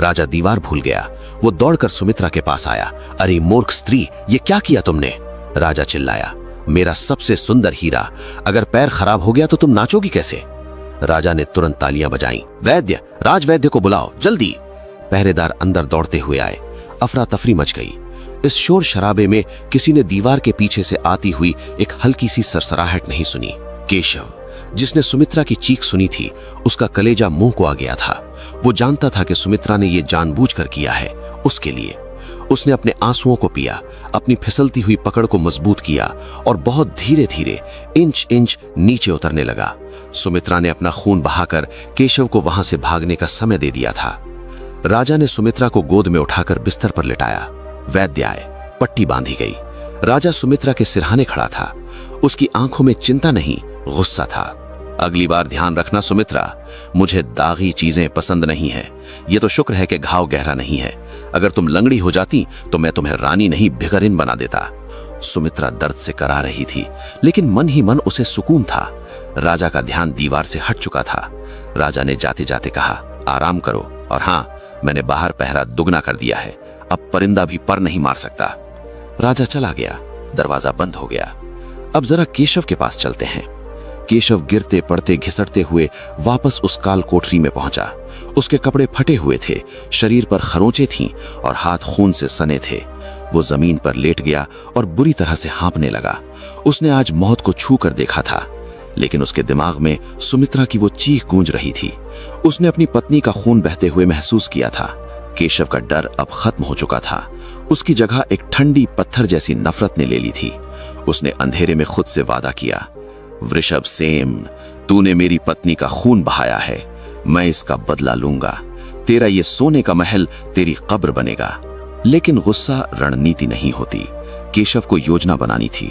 राजा दीवार भूल गया। वो दौड़कर सुमित्रा के पास आया। अरे मूर्ख स्त्री, ये क्या किया तुमने? राजा चिल्लाया। मेरा सबसे सुंदर हीरा, अगर पैर खराब हो गया तो तुम नाचोगी कैसे? राजा ने तुरंत तालियां बजाई। वैद्य, राजवैद्य को बुलाओ जल्दी। पहरेदार अंदर दौड़ते हुए आए। अफरा तफरी मच गई। इस शोर शराबे में किसी ने दीवार के पीछे से आती हुई एक हल्की सी सरसराहट नहीं सुनी। केशव, जिसने सुमित्रा की चीख सुनी थी, उसका कलेजा मुंह को आ गया था। वो जानता था कि सुमित्रा ने यह जानबूझकर किया है उसके लिए। उसने अपने आंसुओं को पिया, अपनी फिसलती हुई पकड़ को मजबूत किया और बहुत धीरे धीरे इंच इंच नीचे उतरने लगा। सुमित्रा ने अपना खून बहाकर केशव को वहां से भागने का समय दे दिया था। राजा ने सुमित्रा को गोद में उठाकर बिस्तर पर लिटाया। वैद्य आए, पट्टी बांधी गई। राजा सुमित्रा के सिरहाने खड़ा था। उसकी आंखों में चिंता नहीं, गुस्सा था। अगली बार ध्यान रखना सुमित्रा, मुझे दागी चीजें पसंद नहीं है। ये तो शुक्र है कि घाव गहरा नहीं है। अगर तुम लंगड़ी हो जाती तो मैं तुम्हें रानी नहीं भिखारिन बना देता। सुमित्रा दर्द से करा रही थी, लेकिन मन ही मन उसे सुकून था। राजा का ध्यान दीवार से हट चुका था। राजा ने जाते जाते कहा, आराम करो, और हाँ, मैंने बाहर पहरा दुगना कर दिया है। अब परिंदा भी पर नहीं मार सकता। राजा चला गया। दरवाजा बंद हो गया। अब जरा केशव के पास चलते हैं। केशव गिरते पड़ते घिसटते हुए वापस उस काल कोठरी में पहुंचा। उसके कपड़े फटे हुए थे, शरीर पर खरोंचे थीं और हाथ खून से सने थे। वो जमीन पर लेट गया और बुरी तरह से हाँफने लगा। उसने आज मौत को छू कर देखा था, लेकिन उसके दिमाग में सुमित्रा की वो चीख गूंज रही थी। उसने अपनी पत्नी का खून बहते हुए महसूस किया था। केशव का डर अब खत्म हो चुका था। उसकी जगह एक ठंडी पत्थर जैसी नफरत ने ले ली थी। उसने अंधेरे में खुद से वादा किया, वृषभ सेन, तूने मेरी पत्नी का खून बहाया है, मैं इसका बदला लूंगा। तेरा ये सोने का महल तेरी कब्र बनेगा। लेकिन गुस्सा रणनीति नहीं होती। केशव को योजना बनानी थी।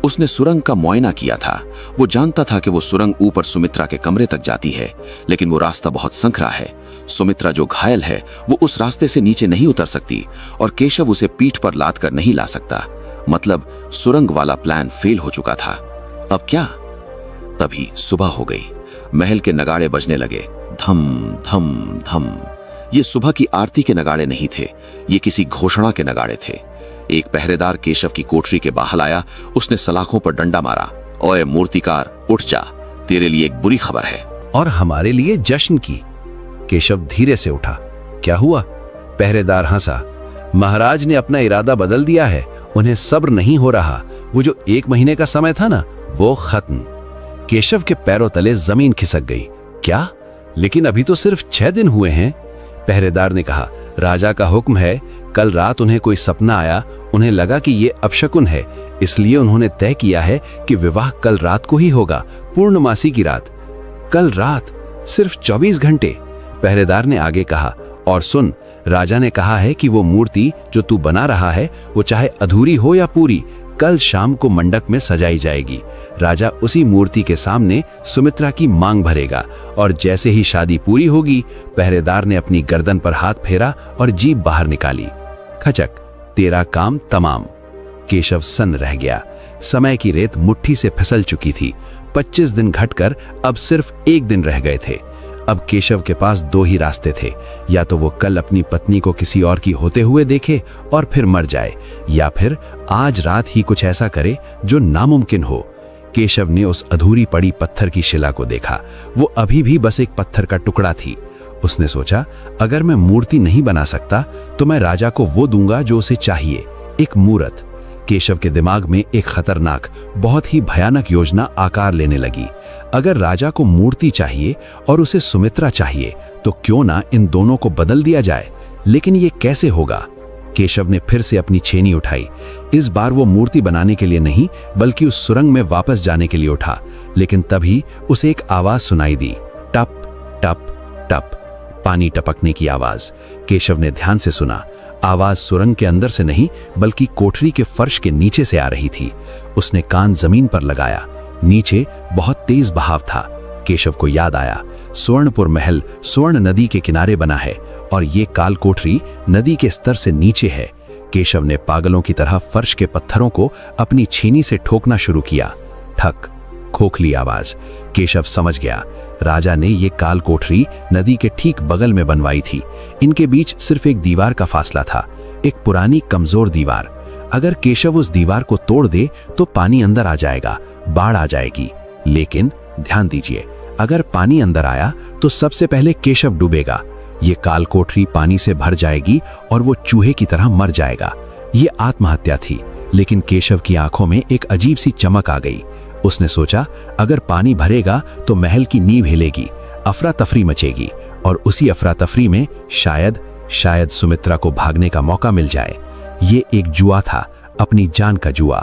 उसने सुरंग का मुआयना किया था। वो जानता था कि वो सुरंग ऊपर सुमित्रा के कमरे तक जाती है, लेकिन वो रास्ता बहुत संकरा है। सुमित्रा जो घायल है वो उस रास्ते से नीचे नहीं उतर सकती, और केशव उसे पीठ पर लाद कर नहीं ला सकता। मतलब सुरंग वाला प्लान फेल हो चुका था। अब क्या? तभी सुबह हो गई। महल के नगाड़े बजने लगे, धम धम धम। ये सुबह की आरती के नगाड़े नहीं थे, ये किसी घोषणा के नगाड़े थे। एक पहरेदार केशव की कोठरी के बाहर आया। उसने सलाखों पर डंडा मारा। ओए मूर्तिकार, उठ जा, तेरे लिए एक बुरी खबर है। और हमारे लिए जश्न की। केशव धीरे से उठा। क्या हुआ? पहरेदार हंसा। महाराज ने अपना इरादा बदल दिया है। उन्हें सब्र नहीं हो रहा। वो जो 1 महीने का समय था ना, वो खत्म। केशव के पैरों तले जमीन खिसक गई। क्या? लेकिन अभी तो सिर्फ 6 दिन हुए हैं। पहरेदार ने कहा, राजा का हुक्म है। कल रात उन्हें कोई सपना आया। उन्हें लगा कि ये अपशकुन है, इसलिए उन्होंने तय किया है कि विवाह कल रात को ही होगा, पूर्णमासी की रात। कल रात? सिर्फ 24 घंटे? पहरेदार ने आगे कहा, और सुन, राजा ने कहा है कि वो मूर्ति जो तू बना रहा है, वो चाहे अधूरी हो या पूरी, कल शाम को मंडप में सजाई जाएगी। राजा उसी मूर्ति के सामने सुमित्रा की मांग भरेगा, और जैसे ही शादी पूरी होगी, पहरेदार ने अपनी गर्दन पर हाथ फेरा और जीभ बाहर निकाली। खचक, तेरा काम तमाम। केशव सन्न रह गया। समय की रेत मुट्ठी से फिसल चुकी थी। 25 दिन घटकर अब सिर्फ 1 दिन रह गए थे। अब केशव के पास 2 ही रास्ते थे। या तो वो कल अपनी पत्नी को किसी और की होते हुए देखे और फिर मर जाए, या फिर आज रात ही कुछ ऐसा करे जो नामुमकिन हो। केशव ने उस अधूरी पड़ी पत्थर की शिला को देखा। वो अभी भी बस एक पत्थर का टुकड़ा थी। उसने सोचा, अगर मैं मूर्ति नहीं बना सकता तो मैं राजा को वो दूंगा जो उसे चाहिए, एक मूरत। केशव के दिमाग में एक खतरनाक, बहुत ही भयानक योजना आकार लेने लगी। अगर राजा को मूर्ति चाहिए और उसे सुमित्रा चाहिए, तो क्यों ना इन दोनों को बदल दिया जाए। लेकिन ये कैसे होगा? केशव ने फिर से अपनी छेनी उठाई। इस बार वो मूर्ति बनाने के लिए नहीं, बल्कि उस सुरंग में वापस जाने के लिए उठा। लेकिन तभी उसे एक आवाज सुनाई दी, टप टप टप, पानी टपकने की आवाज। केशव ने ध्यान से सुना। आवाज सुरंग के अंदर से नहीं, बल्कि कोठरी के फर्श के नीचे से आ रही थी। उसने कान जमीन पर लगाया। नीचे बहुत तेज बहाव था। केशव को याद आया, स्वर्णपुर महल स्वर्ण नदी के किनारे बना है, और ये काल कोठरी नदी के स्तर से नीचे है। केशव ने पागलों की तरह फर्श के पत्थरों को अपनी छीनी से ठोकना शुरू किया। ठक, खोखली आवाज। केशव समझ गया, राजा ने ये काल कोठरी नदी के ठीक बगल में बनवाई थी। इनके बीच सिर्फ एक दीवार का फासला था, एक पुरानी कमजोर दीवार। अगर केशव उस दीवार को तोड़ दे तो पानी अंदर आ जाएगा, बाढ़ आ जाएगी। लेकिन ध्यान दीजिए, अगर पानी अंदर आया तो सबसे पहले केशव डूबेगा। ये काल कोठरी पानी से भर जाएगी और वो चूहे की तरह मर जाएगा। ये आत्महत्या थी। लेकिन केशव की आंखों में एक अजीब सी चमक आ गई। उसने सोचा, अगर पानी भरेगा तो महल की नींव हिलेगी, अफरा तफरी मचेगी, और उसी अफरा तफरी में शायद सुमित्रा को भागने का मौका मिल जाए। ये एक जुआ था, अपनी जान का जुआ।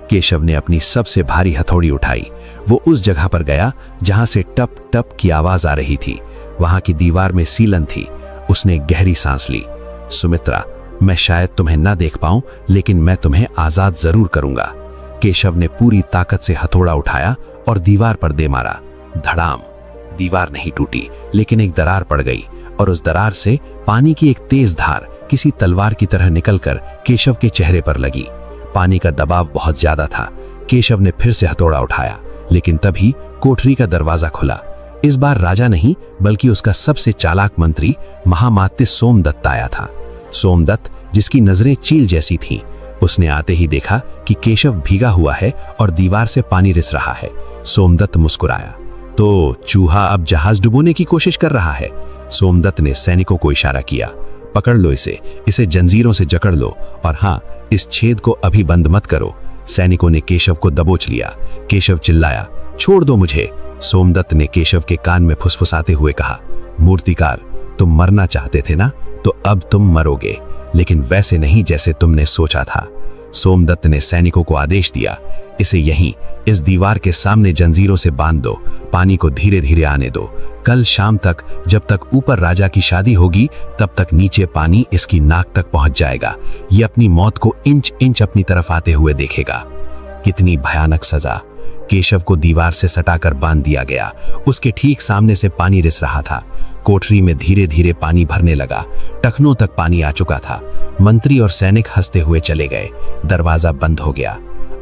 केशव ने अपनी सबसे भारी हथौड़ी उठाई। वो उस जगह पर गया जहां से टप टप की आवाज आ रही थी। वहां की दीवार में सीलन थी। उसने गहरी सांस ली। सुमित्रा, मैं शायद तुम्हें ना देख पाऊं, लेकिन मैं तुम्हें आजाद जरूर करूंगा। केशव ने पूरी ताकत से हथौड़ा उठाया और दीवार पर दे मारा। धड़ाम! दीवार नहीं टूटी, लेकिन एक दरार पड़ गई और उस दरार से पानी की एक तेज धार किसी तलवार की तरह निकलकर केशव के चेहरे पर लगी। पानी का दबाव बहुत ज्यादा था। केशव ने फिर से हथौड़ा उठाया, लेकिन तभी कोठरी का दरवाजा खुला। इस बार राजा नहीं, बल्कि उसका सबसे चालाक मंत्री महामात्य सोमदत्त आया था। सोमदत्त, जिसकी नजरें चील जैसी थीं, उसने आते ही देखा कि केशव भीगा हुआ है और दीवार से पानी रिस रहा है। सोमदत्त मुस्कुराया। तो चूहा अब जहाज डुबोने की कोशिश कर रहा है। सोमदत्त ने सैनिकों को इशारा किया। पकड़ लो इसे जंजीरों से जकड़ लो, और हाँ, इस छेद को अभी बंद मत करो। सैनिकों ने केशव को दबोच लिया। केशव चिल्लाया, छोड़ दो मुझे। सोमदत्त ने केशव के कान में फुसफुसाते हुए कहा, मूर्तिकार, तुम मरना चाहते थे ना, तो अब तुम मरोगे, लेकिन वैसे नहीं जैसे तुमने सोचा था। सोमदत्त ने सैनिकों को आदेश दिया, इसे यहीं इस दीवार के सामने जंजीरों से बांध दो, पानी को धीरे धीरे आने दो। कल शाम तक, जब तक ऊपर राजा की शादी होगी, तब तक नीचे पानी इसकी नाक तक पहुंच जाएगा। ये अपनी मौत को इंच इंच अपनी तरफ आते हुए देखेगा। कितनी भयानक सजा! केशव को दीवार से सटाकर बांध दिया गया। उसके ठीक सामने से पानी रिस रहा था। कोठरी में धीरे धीरे पानी भरने लगा। टखनों तक पानी आ चुका था। मंत्री और सैनिक हंसते हुए चले गए। दरवाजा बंद हो गया।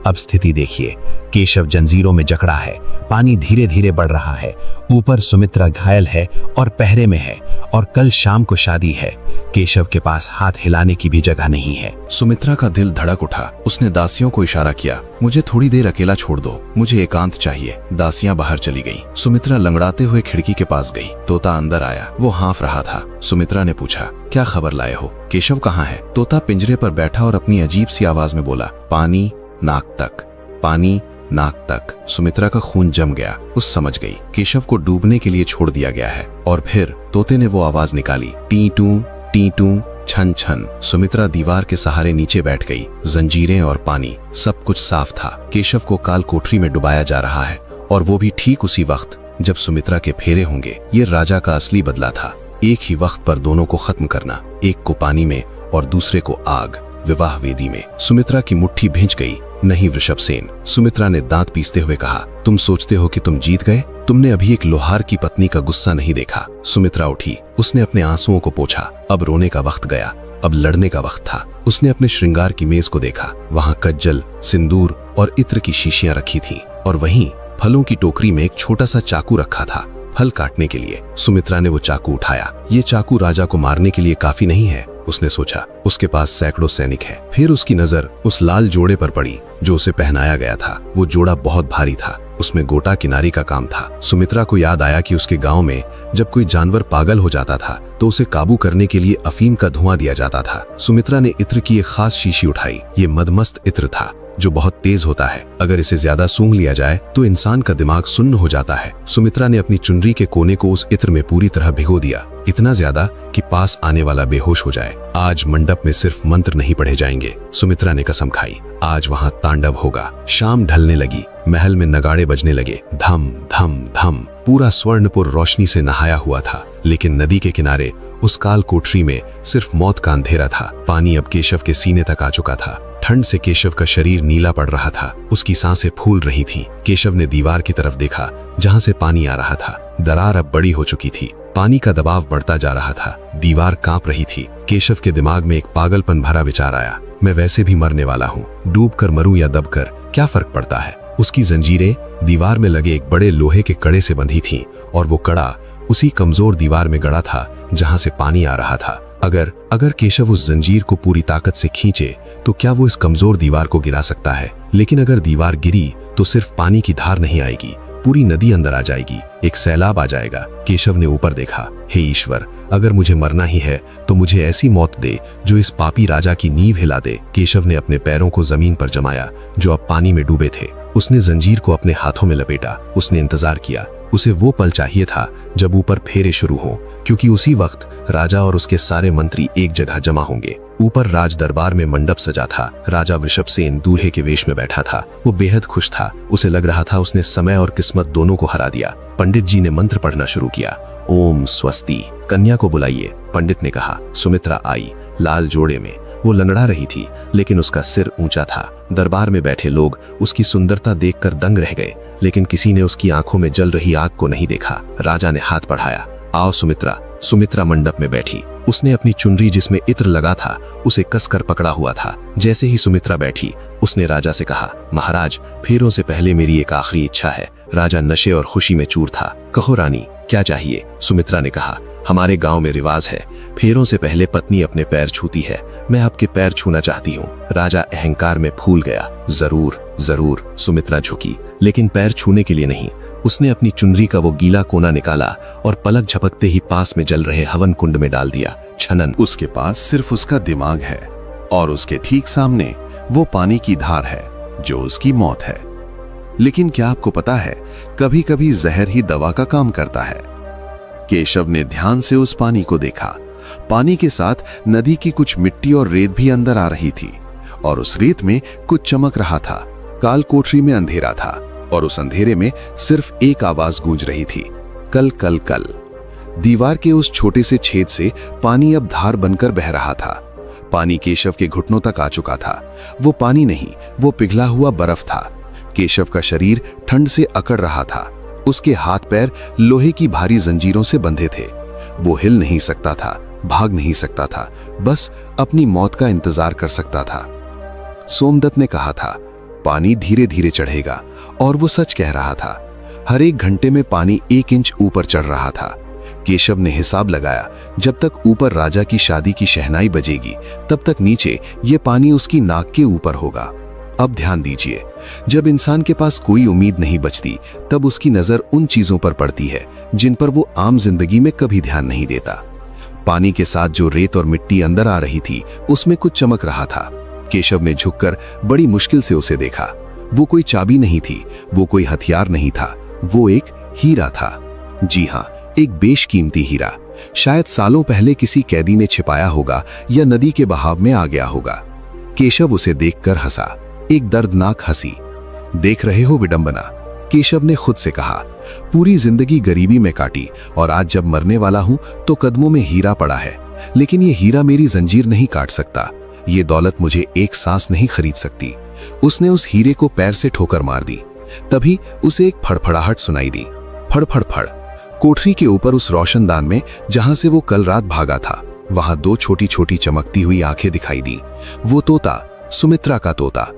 अब स्थिति देखिए, केशव जंजीरों में जकड़ा है, पानी धीरे धीरे बढ़ रहा है, ऊपर सुमित्रा घायल है और पहरे में है, और कल शाम को शादी है। केशव के पास हाथ हिलाने की भी जगह नहीं है। सुमित्रा का दिल धड़क उठा। उसने दासियों को इशारा किया, मुझे थोड़ी देर अकेला छोड़ दो, मुझे एकांत चाहिए। दासियां बाहर चली गईं। सुमित्रा लंगड़ाते हुए खिड़की के पास गई। तोता अंदर आया। वो हाँफ रहा था। सुमित्रा ने पूछा, क्या खबर लाए हो? केशव कहाँ है? तोता पिंजरे पर बैठा और अपनी अजीब सी आवाज में बोला, पानी नाक तक, पानी नाक तक। सुमित्रा का खून जम गया। उस समझ गई, केशव को डूबने के लिए छोड़ दिया गया है। और फिर तोते ने वो आवाज निकाली, टी टू छन छन। सुमित्रा दीवार के सहारे नीचे बैठ गई। जंजीरें और पानी, सब कुछ साफ था। केशव को काल कोठरी में डुबाया जा रहा है, और वो भी ठीक उसी वक्त जब सुमित्रा के फेरे होंगे। ये राजा का असली बदला था। एक ही वक्त पर दोनों को खत्म करना, एक को पानी में और दूसरे को आग, विवाह वेदी में। सुमित्रा की मुट्ठी भिंच गई। नहीं वृषभसेन, सुमित्रा ने दांत पीसते हुए कहा, तुम सोचते हो कि तुम जीत गए? तुमने अभी एक लोहार की पत्नी का गुस्सा नहीं देखा। सुमित्रा उठी। उसने अपने आंसुओं को पोंछा। अब रोने का वक्त गया, अब लड़ने का वक्त था। उसने अपने श्रृंगार की मेज को देखा। वहां कज्जल, सिंदूर और इत्र की शीशियां रखी थीं, और वहीं फलों की टोकरी में एक छोटा सा चाकू रखा था, फल काटने के लिए। सुमित्रा ने वो चाकू उठाया। ये चाकू राजा को मारने के लिए काफी नहीं है, उसने सोचा। उसके पास सैकड़ों सैनिक हैं। फिर उसकी नजर उस लाल जोड़े पर पड़ी जो उसे पहनाया गया था। वो जोड़ा बहुत भारी था। उसमें गोटा किनारी का काम था। सुमित्रा को याद आया कि उसके गांव में जब कोई जानवर पागल हो जाता था तो उसे काबू करने के लिए अफीम का धुआं दिया जाता था। सुमित्रा ने इत्र की एक खास शीशी उठाई। ये मदमस्त इत्र था जो बहुत तेज होता है। अगर इसे ज्यादा सूंघ लिया जाए तो इंसान का दिमाग सुन्न हो जाता है। सुमित्रा ने अपनी चुनरी के कोने को उस इत्र में पूरी तरह भिगो दिया, इतना ज्यादा कि पास आने वाला बेहोश हो जाए। आज मंडप में सिर्फ मंत्र नहीं पढ़े जाएंगे, सुमित्रा ने कसम खाई। आज वहां तांडव होगा। शाम ढलने लगी। महल में नगाड़े बजने लगे, धम धम धम। पूरा स्वर्णपुर रोशनी से नहाया हुआ था, लेकिन नदी के किनारे उस काल कोठरी में सिर्फ मौत का अंधेरा था। पानी अब केशव के सीने तक आ चुका था। ठंड से केशव का शरीर नीला पड़ रहा था। उसकी सांसें फूल रही थीं। केशव ने दीवार की तरफ देखा जहां से पानी आ रहा था। दरार अब बड़ी हो चुकी थी। पानी का दबाव बढ़ता जा रहा था। दीवार कांप रही थी। केशव के दिमाग में एक पागलपन भरा विचार आया, मैं वैसे भी मरने वाला हूँ, डूब कर मरूं या दबकर, क्या फर्क पड़ता है। उसकी जंजीरें दीवार में लगे एक बड़े लोहे के कड़े से बंधी थीं, और वो कड़ा उसी कमजोर दीवार में गड़ा था जहां से पानी आ रहा था। अगर केशव उस जंजीर को पूरी ताकत से खींचे तो क्या वो इस कमजोर दीवार को गिरा सकता है। लेकिन अगर दीवार गिरी तो सिर्फ पानी की धार नहीं आएगी, पूरी नदी अंदर आ जाएगी, एक सैलाब आ जाएगा। केशव ने ऊपर देखा, हे ईश्वर, अगर मुझे मरना ही है तो मुझे ऐसी मौत दे जो इस पापी राजा की नींव हिला दे। केशव ने अपने पैरों को जमीन पर जमाया जो अब पानी में डूबे थे। उसने जंजीर को अपने हाथों में लपेटा। उसने इंतजार किया। उसे वो पल चाहिए था जब ऊपर फेरे शुरू हों, क्योंकि उसी वक्त राजा और उसके सारे मंत्री एक जगह जमा होंगे। ऊपर राज दरबार में मंडप सजा था। राजा वृषभसेन दूल्हे के वेश में बैठा था। वो बेहद खुश था। उसे लग रहा था उसने समय और किस्मत दोनों को हरा दिया। पंडित जी ने मंत्र पढ़ना शुरू किया। ओम स्वस्ति। कन्या को बुलाइए, पंडित ने कहा। सुमित्रा आई। लाल जोड़े में वो लंगड़ा रही थी, लेकिन उसका सिर ऊंचा था। दरबार में बैठे लोग उसकी सुंदरता देखकर दंग रह गए, लेकिन किसी ने उसकी आंखों में जल रही आग को नहीं देखा। राजा ने हाथ बढ़ाया, आओ सुमित्रा। सुमित्रा मंडप में बैठी। उसने अपनी चुनरी जिसमें इत्र लगा था उसे कसकर पकड़ा हुआ था। जैसे ही सुमित्रा बैठी, उसने राजा से कहा, महाराज, फेरों से पहले मेरी एक आखिरी इच्छा है। राजा नशे और खुशी में चूर था। कहो रानी, क्या चाहिए? सुमित्रा ने कहा, हमारे गांव में रिवाज है, फेरों से पहले पत्नी अपने पैर छूती है। मैं आपके पैर छूना चाहती हूँ। राजा अहंकार में फूल गया। जरूर जरूर। सुमित्रा झुकी, लेकिन पैर छूने के लिए नहीं। उसने अपनी चुनरी का वो गीला कोना निकाला और पलक झपकते ही पास में जल रहे हवन कुंड में डाल दिया। छनन। उसके पास सिर्फ उसका दिमाग है और उसके ठीक सामने वो पानी की धार है जो उसकी मौत है। लेकिन क्या आपको पता है, कभी कभी जहर ही दवा का काम करता है। केशव ने ध्यान से उस पानी को देखा। पानी के साथ नदी की कुछ मिट्टी और रेत भी अंदर आ रही थी, और उस रेत में कुछ चमक रहा था। काल कोठरी में अंधेरा था, और उस अंधेरे में सिर्फ एक आवाज गूंज रही थी, कल कल कल। दीवार के उस छोटे से छेद से पानी अब धार बनकर बह रहा था। पानी केशव के घुटनों तक आ चुका था। वो पानी नहीं, वो पिघला हुआ बर्फ था। केशव का शरीर ठंड से अकड़ रहा था। उसके हाथ पैर लोहे की भारी जंजीरों से बंधे थे। वो हिल नहीं सकता था, भाग नहीं सकता था, बस अपनी मौत का इंतजार कर सकता था। सोमदत्त ने कहा था, पानी धीरे धीरे चढ़ेगा, और वो सच कह रहा था। हर एक घंटे में पानी 1 इंच ऊपर चढ़ रहा था। केशव ने हिसाब लगाया, जब तक ऊपर राजा की शादी की शहनाई बजेगी, तब तक नीचे ये पानी उसकी नाक के ऊपर होगा। अब ध्यान दीजिए, जब इंसान के पास कोई उम्मीद नहीं बचती, तब उसकी नजर उन चीजों पर पड़ती है जिन पर वो आम जिंदगी में कभी ध्यान नहीं देता। पानी के साथ जो रेत और मिट्टी अंदर आ रही थी, उसमें कुछ चमक रहा था। केशव ने झुककर बड़ी मुश्किल से उसे देखा। वो कोई चाबी नहीं थी, वो कोई हथियार नहीं था, वो एक हीरा था। जी हाँ, एक बेशकीमती हीरा। शायद सालों पहले किसी कैदी ने छिपाया होगा या नदी के बहाव में आ गया होगा। केशव उसे देखकर हंसा, एक दर्दनाक हंसी। देख रहे हो विडंबना, केशव ने खुद से कहा। पूरी जिंदगी गरीबी में काटी, और आज जब मरने वाला हूं तो कदमों में हीरा पड़ा है। लेकिन ये हीरा मेरी जंजीर नहीं काट सकता, ये दौलत मुझे एक सांस नहीं खरीद सकती। उसने उस हीरे को पैर से ठोकर मार दी। तभी उसे एक फड़फड़ाहट सुनाई दी। फड़ फड़ फड़। कोठरी के ऊपर उस रोशनदान में जहां से वो कल रात भागा था, वहां 2 छोटी छोटी चमकती हुई आंखें दिखाई दी। वो तोता, सुमित्रा का तोता।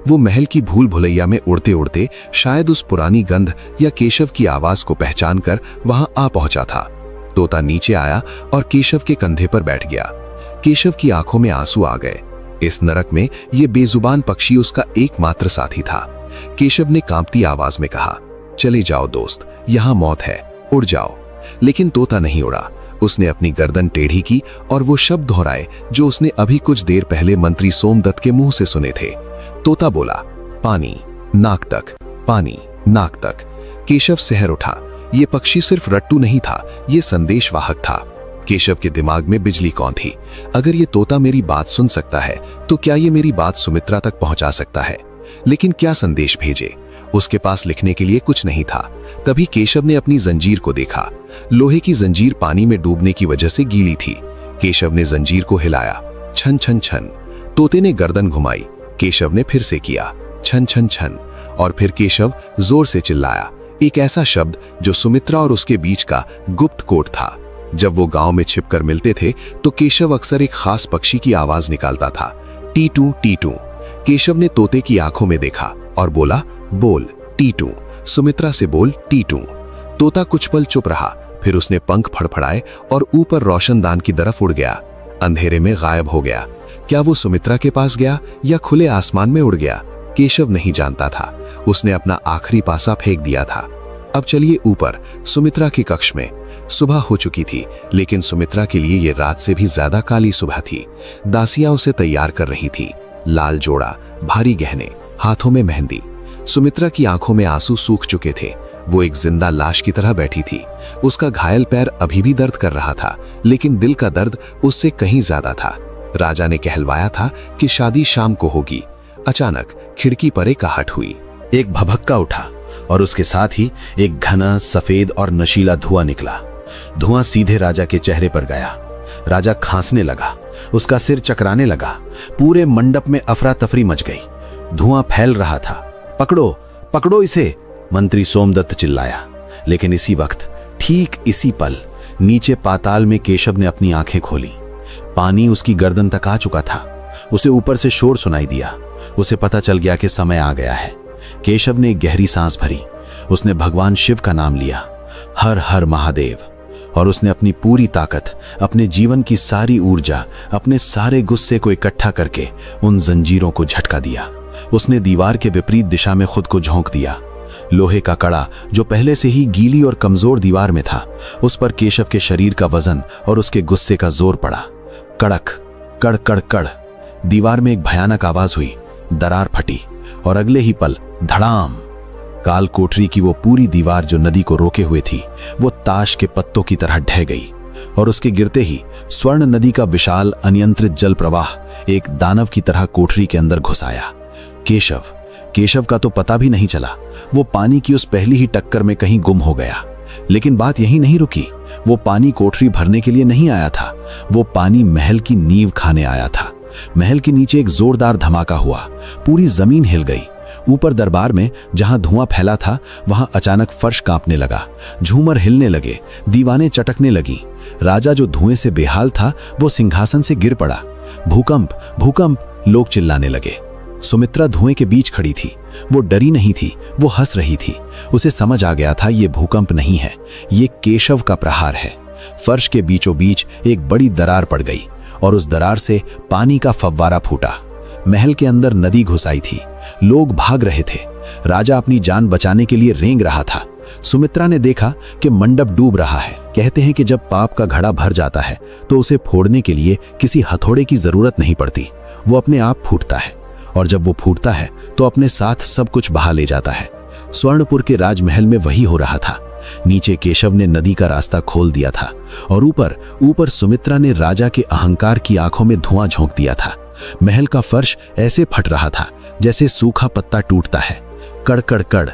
वो महल की भूल भुलैया में उड़ते उड़ते शायद उस पुरानी गंध या केशव की आवाज को पहचान कर वहां आ पहुंचा था। तोता नीचे आया और केशव के कंधे पर बैठ गया। केशव की आंखों में आंसू आ गए। इस नरक में ये बेजुबान पक्षी उसका एकमात्र साथी था। केशव ने कांपती आवाज में कहा, चले जाओ दोस्त, यहां मौत है, उड़ जाओ। लेकिन तोता नहीं उड़ा। उसने अपनी गर्दन टेढ़ी की और वो शब्द दोहराए जो उसने अभी कुछ देर पहले मंत्री सोमदत्त के मुंह से सुने थे। तोता बोला, पानी नाक तक, पानी नाक तक। केशव सहर उठा। ये पक्षी सिर्फ रट्टू नहीं था, ये संदेशवाहक था। केशव के दिमाग में बिजली कौन थी। अगर ये तोता मेरी बात सुन सकता है, तो क्या ये मेरी बात सुमित्रा तक पहुंचा सकता है? लेकिन क्या संदेश भेजे? उसके पास लिखने के लिए कुछ नहीं था। तभी केशव ने अपनी जंजीर को देखा। लोहे की जंजीर पानी में डूबने की वजह से गीली थी। केशव ने जंजीर को हिलाया, छन छन छन। तोते ने गर्दन घुमाई। केशव ने फिर से किया, छन छन छन। और फिर केशव जोर से चिल्लाया, एक ऐसा शब्द जो सुमित्रा और उसके बीच का गुप्त कोड था। जब वो गांव में छिपकर मिलते थे तो केशव अक्सर एक खास पक्षी की आवाज निकालता था, टीटू टीटू। केशव ने तोते की आंखों में देखा और बोला, बोल टीटू, सुमित्रा से बोल टीटू। तोता कुछ पल चुप रहा, फिर उसने पंख फड़फड़ाए और ऊपर रोशनदान की तरफ उड़ गया। अंधेरे में गायब हो गया। क्या वो सुमित्रा के पास गया या खुले आसमान में उड़ गया? केशव नहीं जानता था। उसने अपना आखिरी पासा फेंक दिया था। अब चलिए ऊपर, सुमित्रा के कक्ष में। सुबह हो चुकी थी, लेकिन सुमित्रा के लिए ये रात से भी ज्यादा काली सुबह थी। दासियां उसे तैयार कर रही थी। लाल जोड़ा, भारी गहने, हाथों में मेहंदी। सुमित्रा की आंखों में आंसू सूख चुके थे। वो एक जिंदा लाश की तरह बैठी थी। उसका घायल पैर अभी भी दर्द कर रहा था, लेकिन दिल का दर्द उससे कहीं ज्यादा था। राजा ने कहलवाया था कि शादी शाम को होगी। अचानक खिड़की पर एक आहट हुई। एक भभक्का उठा और उसके साथ ही एक घना, सफेद और नशीला धुआं निकला। धुआं सीधे राजा के चेहरे पर गया। राजा खांसने लगा, उसका सिर चकराने लगा। पूरे मंडप में अफरा तफरी मच गई। धुआं फैल रहा था। पकड़ो, पकड़ो इसे, मंत्री सोमदत्त चिल्लाया। लेकिन इसी वक्त, ठीक इसी पल, नीचे पाताल में केशव ने अपनी आंखें खोली। पानी उसकी गर्दन तक आ चुका था। उसे ऊपर से शोर सुनाई दिया। उसे पता चल गया कि समय आ गया है। केशव ने एक गहरी सांस भरी। उसने भगवान शिव का नाम लिया, हर हर महादेव, और उसने अपनी पूरी ताकत, अपने जीवन की सारी ऊर्जा, अपने सारे गुस्से को इकट्ठा करके उन जंजीरों को झटका दिया। उसने दीवार के विपरीत दिशा में खुद को झोंक दिया। लोहे का कड़ा, जो पहले से ही गीली और कमजोर दीवार में था, उस पर केशव के शरीर का वजन और उसके गुस्से का जोर पड़ा। कड़क, कड़ कड़ कड़, दीवार में एक भयानक आवाज हुई। दरार फटी और अगले ही पल धड़ाम, काल कोठरी की वो पूरी दीवार जो नदी को रोके हुए थी, वो ताश के पत्तों की तरह ढह गई। और उसके गिरते ही स्वर्ण नदी का विशाल अनियंत्रित जल प्रवाह एक दानव की तरह कोठरी के अंदर घुस आया। केशव का तो पता भी नहीं चला। वो पानी की उस पहली ही टक्कर में कहीं गुम हो गया। लेकिन बात यहीं नहीं रुकी। वो पानी कोठरी भरने के लिए नहीं आया था। वो पानी महल की नींव खाने आया था। महल के नीचे एक जोरदार धमाका हुआ। पूरी जमीन हिल गई। ऊपर दरबार में जहां धुआं फैला था, वहां अचानक फर्श कांपने लगा, झूमर हिलने लगे, दीवानें चटकने लगी। राजा जो धुएं से बेहाल था, वो सिंहासन से गिर पड़ा। भूकंप, भूकंप, लोग चिल्लाने लगे। सुमित्रा धुएं के बीच खड़ी थी। वो डरी नहीं थी, वो हंस रही थी। उसे समझ आ गया था, ये भूकंप नहीं है, ये केशव का प्रहार है। फर्श के बीचों बीच एक बड़ी दरार पड़ गई और उस दरार से पानी का फव्वारा फूटा। महल के अंदर नदी घुस आई थी। लोग भाग रहे थे। राजा अपनी जान बचाने के लिए रेंग रहा था। सुमित्रा ने देखा कि मंडप डूब रहा है। कहते हैं कि जब पाप का घड़ा भर जाता है तो उसे फोड़ने के लिए किसी हथौड़े की जरूरत नहीं पड़ती, वो अपने आप फूटता है। और जब वो फूटता है तो अपने साथ सब कुछ बहा ले जाता है। स्वर्णपुर के राजमहल में वही हो रहा था। नीचे केशव ने नदी का रास्ता खोल दिया था और ऊपर सुमित्रा ने राजा के अहंकार की आंखों में धुआं झोंक दिया था। महल का फर्श ऐसे फट रहा था जैसे सूखा पत्ता टूटता है। कड़ कड़ कड़,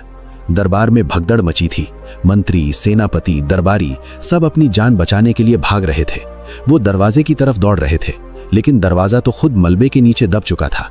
दरबार में भगदड़ मची थी। मंत्री, सेनापति, दरबारी सब अपनी जान बचाने के लिए भाग रहे थे। वो दरवाजे की तरफ दौड़ रहे थे, लेकिन दरवाजा तो खुद मलबे के नीचे दब चुका था।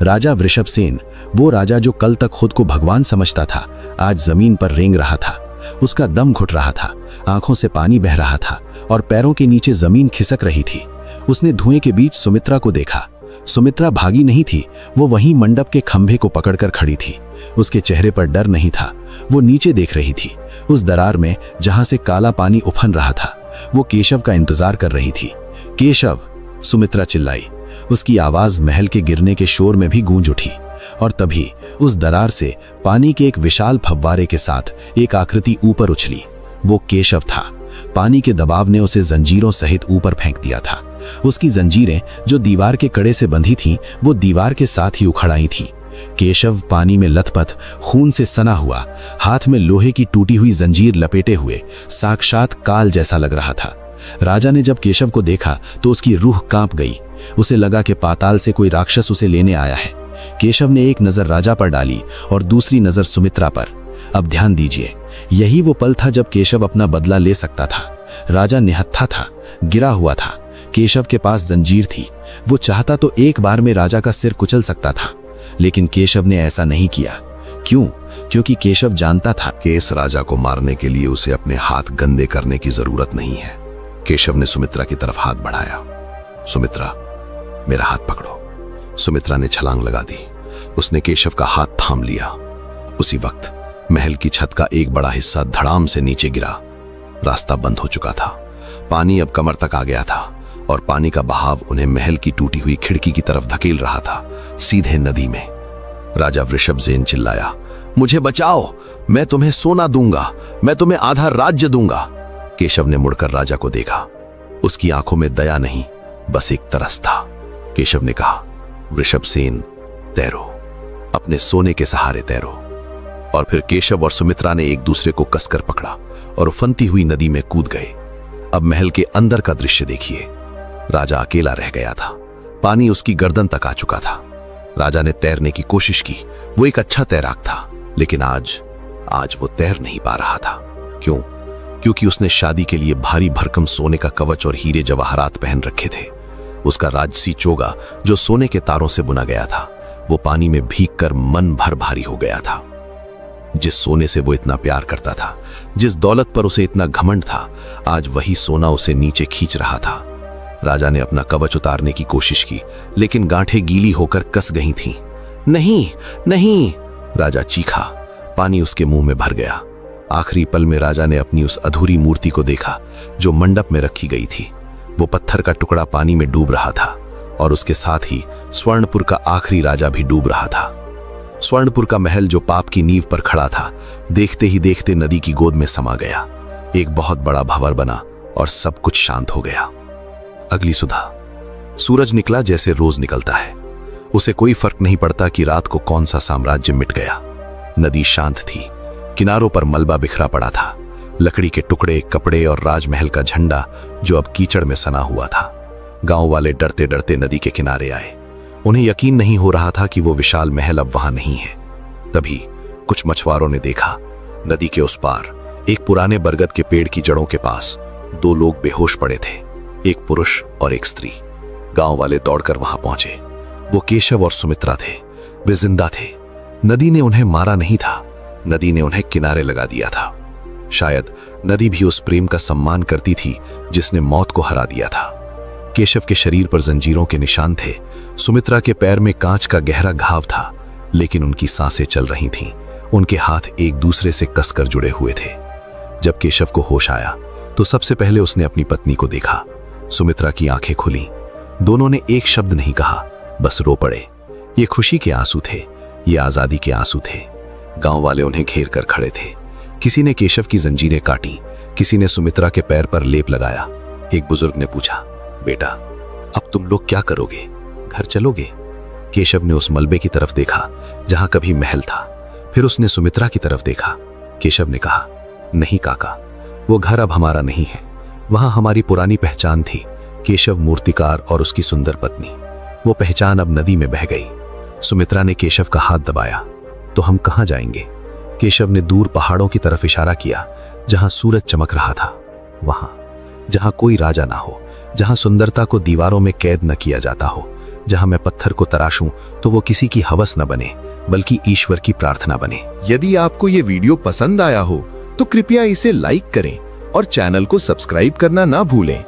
राजा वृषभसेन, वो राजा जो कल तक खुद को भगवान समझता था, आज जमीन पर रेंग रहा था। उसका दम घुट रहा था, आंखों से पानी बह रहा था और पैरों के नीचे जमीन खिसक रही थी। उसने धुएं के बीच सुमित्रा को देखा। सुमित्रा भागी नहीं थी, वो वहीं मंडप के खंभे को पकड़कर खड़ी थी। उसके चेहरे पर डर नहीं था, वो नीचे देख रही थी। उस दरार में जहां से काला पानी उफन रहा था, वो केशव का इंतजार कर रही थी। केशव, सुमित्रा चिल्लाई। उसकी आवाज महल के गिरने के शोर में भी गूंज उठी। और तभी उस दरार से पानी के एक विशाल फव्वारे के साथ एक आकृति ऊपर उछली। वो केशव था। पानी के दबाव ने उसे जंजीरों सहित ऊपर फेंक दिया था। उसकी जंजीरें जो दीवार के कड़े से बंधी थीं, वो दीवार के साथ ही उखड़ आई थीं। केशव पानी में लथपथ, खून से सना हुआ, हाथ में लोहे की टूटी हुई जंजीर लपेटे हुए, साक्षात काल जैसा लग रहा था। राजा ने जब केशव को देखा तो उसकी रूह कांप गई। उसे लगा कि पाताल से कोई राक्षस उसे लेने आया है। केशव ने एक नजर राजा पर डाली और दूसरी नजर सुमित्रा पर। अब ध्यान दीजिए, यही वो पल था जब केशव अपना बदला ले सकता था। राजा निहत्था था, गिरा हुआ था। केशव के पास जंजीर थी। वो चाहता तो एक बार में राजा का सिर कुचल सकता था, लेकिन केशव ने ऐसा नहीं किया। क्यों? क्योंकि केशव जानता था कि इस राजा को मारने के लिए उसे अपने हाथ गंदे करने की जरूरत नहीं है। केशव ने सुमित्रा की तरफ हाथ बढ़ाया। सुमित्रा, मेरा हाथ पकड़ो। सुमित्रा ने छलांग लगा दी। उसने केशव का हाथ थाम लिया। उसी वक्त महल की छत का एक बड़ा हिस्सा धड़ाम से नीचे गिरा। रास्ता बंद हो चुका था। पानी अब कमर तक आ गया था और पानी का बहाव उन्हें महल की टूटी हुई खिड़की की तरफ धकेल रहा था, सीधे नदी में। राजा वृषभसेन चिल्लाया, मुझे बचाओ, मैं तुम्हें सोना दूंगा, मैं तुम्हें आधा राज्य दूंगा। केशव ने मुड़कर राजा को देखा। उसकी आंखों में दया नहीं, बस एक तरस था। केशव ने कहा, वृषभसेन, तैरो, अपने सोने के सहारे तैरो। और फिर केशव और सुमित्रा ने एक दूसरे को कसकर पकड़ा और उफनती हुई नदी में कूद गए। अब महल के अंदर का दृश्य देखिए। राजा अकेला रह गया था। पानी उसकी गर्दन तक आ चुका था। राजा ने तैरने की कोशिश की। वो एक अच्छा तैराक था, लेकिन आज वो तैर नहीं पा रहा था। क्यों? क्योंकि उसने शादी के लिए भारी भरकम सोने का कवच और हीरे जवाहरात पहन रखे थे। उसका राजसी चोगा जो सोने के तारों से बुना गया था, वो पानी में भीगकर मन भर भारी हो गया था। जिस सोने से वो इतना प्यार करता था, जिस दौलत पर उसे इतना घमंड था, आज वही सोना उसे नीचे खींच रहा था। राजा ने अपना कवच उतारने की कोशिश की, लेकिन गांठें गीली होकर कस गई थीं। नहीं, नहीं, राजा चीखा। पानी उसके मुंह में भर गया। आखिरी पल में राजा ने अपनी उस अधूरी मूर्ति को देखा जो मंडप में रखी गई थी। वो पत्थर का टुकड़ा पानी में डूब रहा था और उसके साथ ही स्वर्णपुर का आखिरी राजा भी डूब रहा था। स्वर्णपुर का महल जो पाप की नींव पर खड़ा था, देखते ही देखते नदी की गोद में समा गया। एक बहुत बड़ा भंवर बना और सब कुछ शांत हो गया। अगली सुबह सूरज निकला जैसे रोज निकलता है। उसे कोई फर्क नहीं पड़ता कि रात को कौन सा साम्राज्य मिट गया। नदी शांत थी, किनारों पर मलबा बिखरा पड़ा था, लकड़ी के टुकड़े, कपड़े और राजमहल का झंडा जो अब कीचड़ में सना हुआ था। गांव वाले डरते डरते नदी के किनारे आए। उन्हें यकीन नहीं हो रहा था कि वो विशाल महल अब वहां नहीं है। तभी कुछ मछुआरों ने देखा, नदी के उस पार एक पुराने बरगद के पेड़ की जड़ों के पास दो लोग बेहोश पड़े थे, एक पुरुष और एक स्त्री। गांव वाले दौड़कर वहां पहुंचे। वो केशव और सुमित्रा थे। वे जिंदा थे। नदी ने उन्हें मारा नहीं था, नदी ने उन्हें किनारे लगा दिया था। शायद नदी भी उस प्रेम का सम्मान करती थी जिसने मौत को हरा दिया था। केशव के शरीर पर जंजीरों के निशान थे। सुमित्रा के पैर में कांच का गहरा घाव था, लेकिन उनकी सांसें चल रही थीं। उनके हाथ एक दूसरे से कसकर जुड़े हुए थे। जब केशव को होश आया तो सबसे पहले उसने अपनी पत्नी को देखा। सुमित्रा की आंखें खुली। दोनों ने एक शब्द नहीं कहा, बस रो पड़े। ये खुशी के आंसू थे, ये आजादी के आंसू थे। गांव वाले उन्हें घेर कर खड़े थे। किसी ने केशव की जंजीरें काटी, किसी ने सुमित्रा के पैर पर लेप लगाया। एक बुजुर्ग ने पूछा, बेटा अब तुम लोग क्या करोगे, घर चलोगे? केशव ने उस मलबे की तरफ देखा जहां कभी महल था। फिर उसने सुमित्रा की तरफ देखा। केशव ने कहा, नहीं काका, वो घर अब हमारा नहीं है। वहां हमारी पुरानी पहचान थी, केशव मूर्तिकार और उसकी सुंदर पत्नी। वो पहचान अब नदी में बह गई। सुमित्रा ने केशव का हाथ दबाया। तो हम कहां जाएंगे? केशव ने दूर पहाड़ों की तरफ इशारा किया, जहां सूरज चमक रहा था। वहां जहां कोई राजा ना हो, जहां सुंदरता को दीवारों में कैद न किया जाता हो, जहां मैं पत्थर को तराशूं तो वो किसी की हवस न बने, बल्कि ईश्वर की प्रार्थना बने। यदि आपको ये वीडियो पसंद आया हो तो कृपया इसे लाइक करें और चैनल को सब्सक्राइब करना ना भूलें।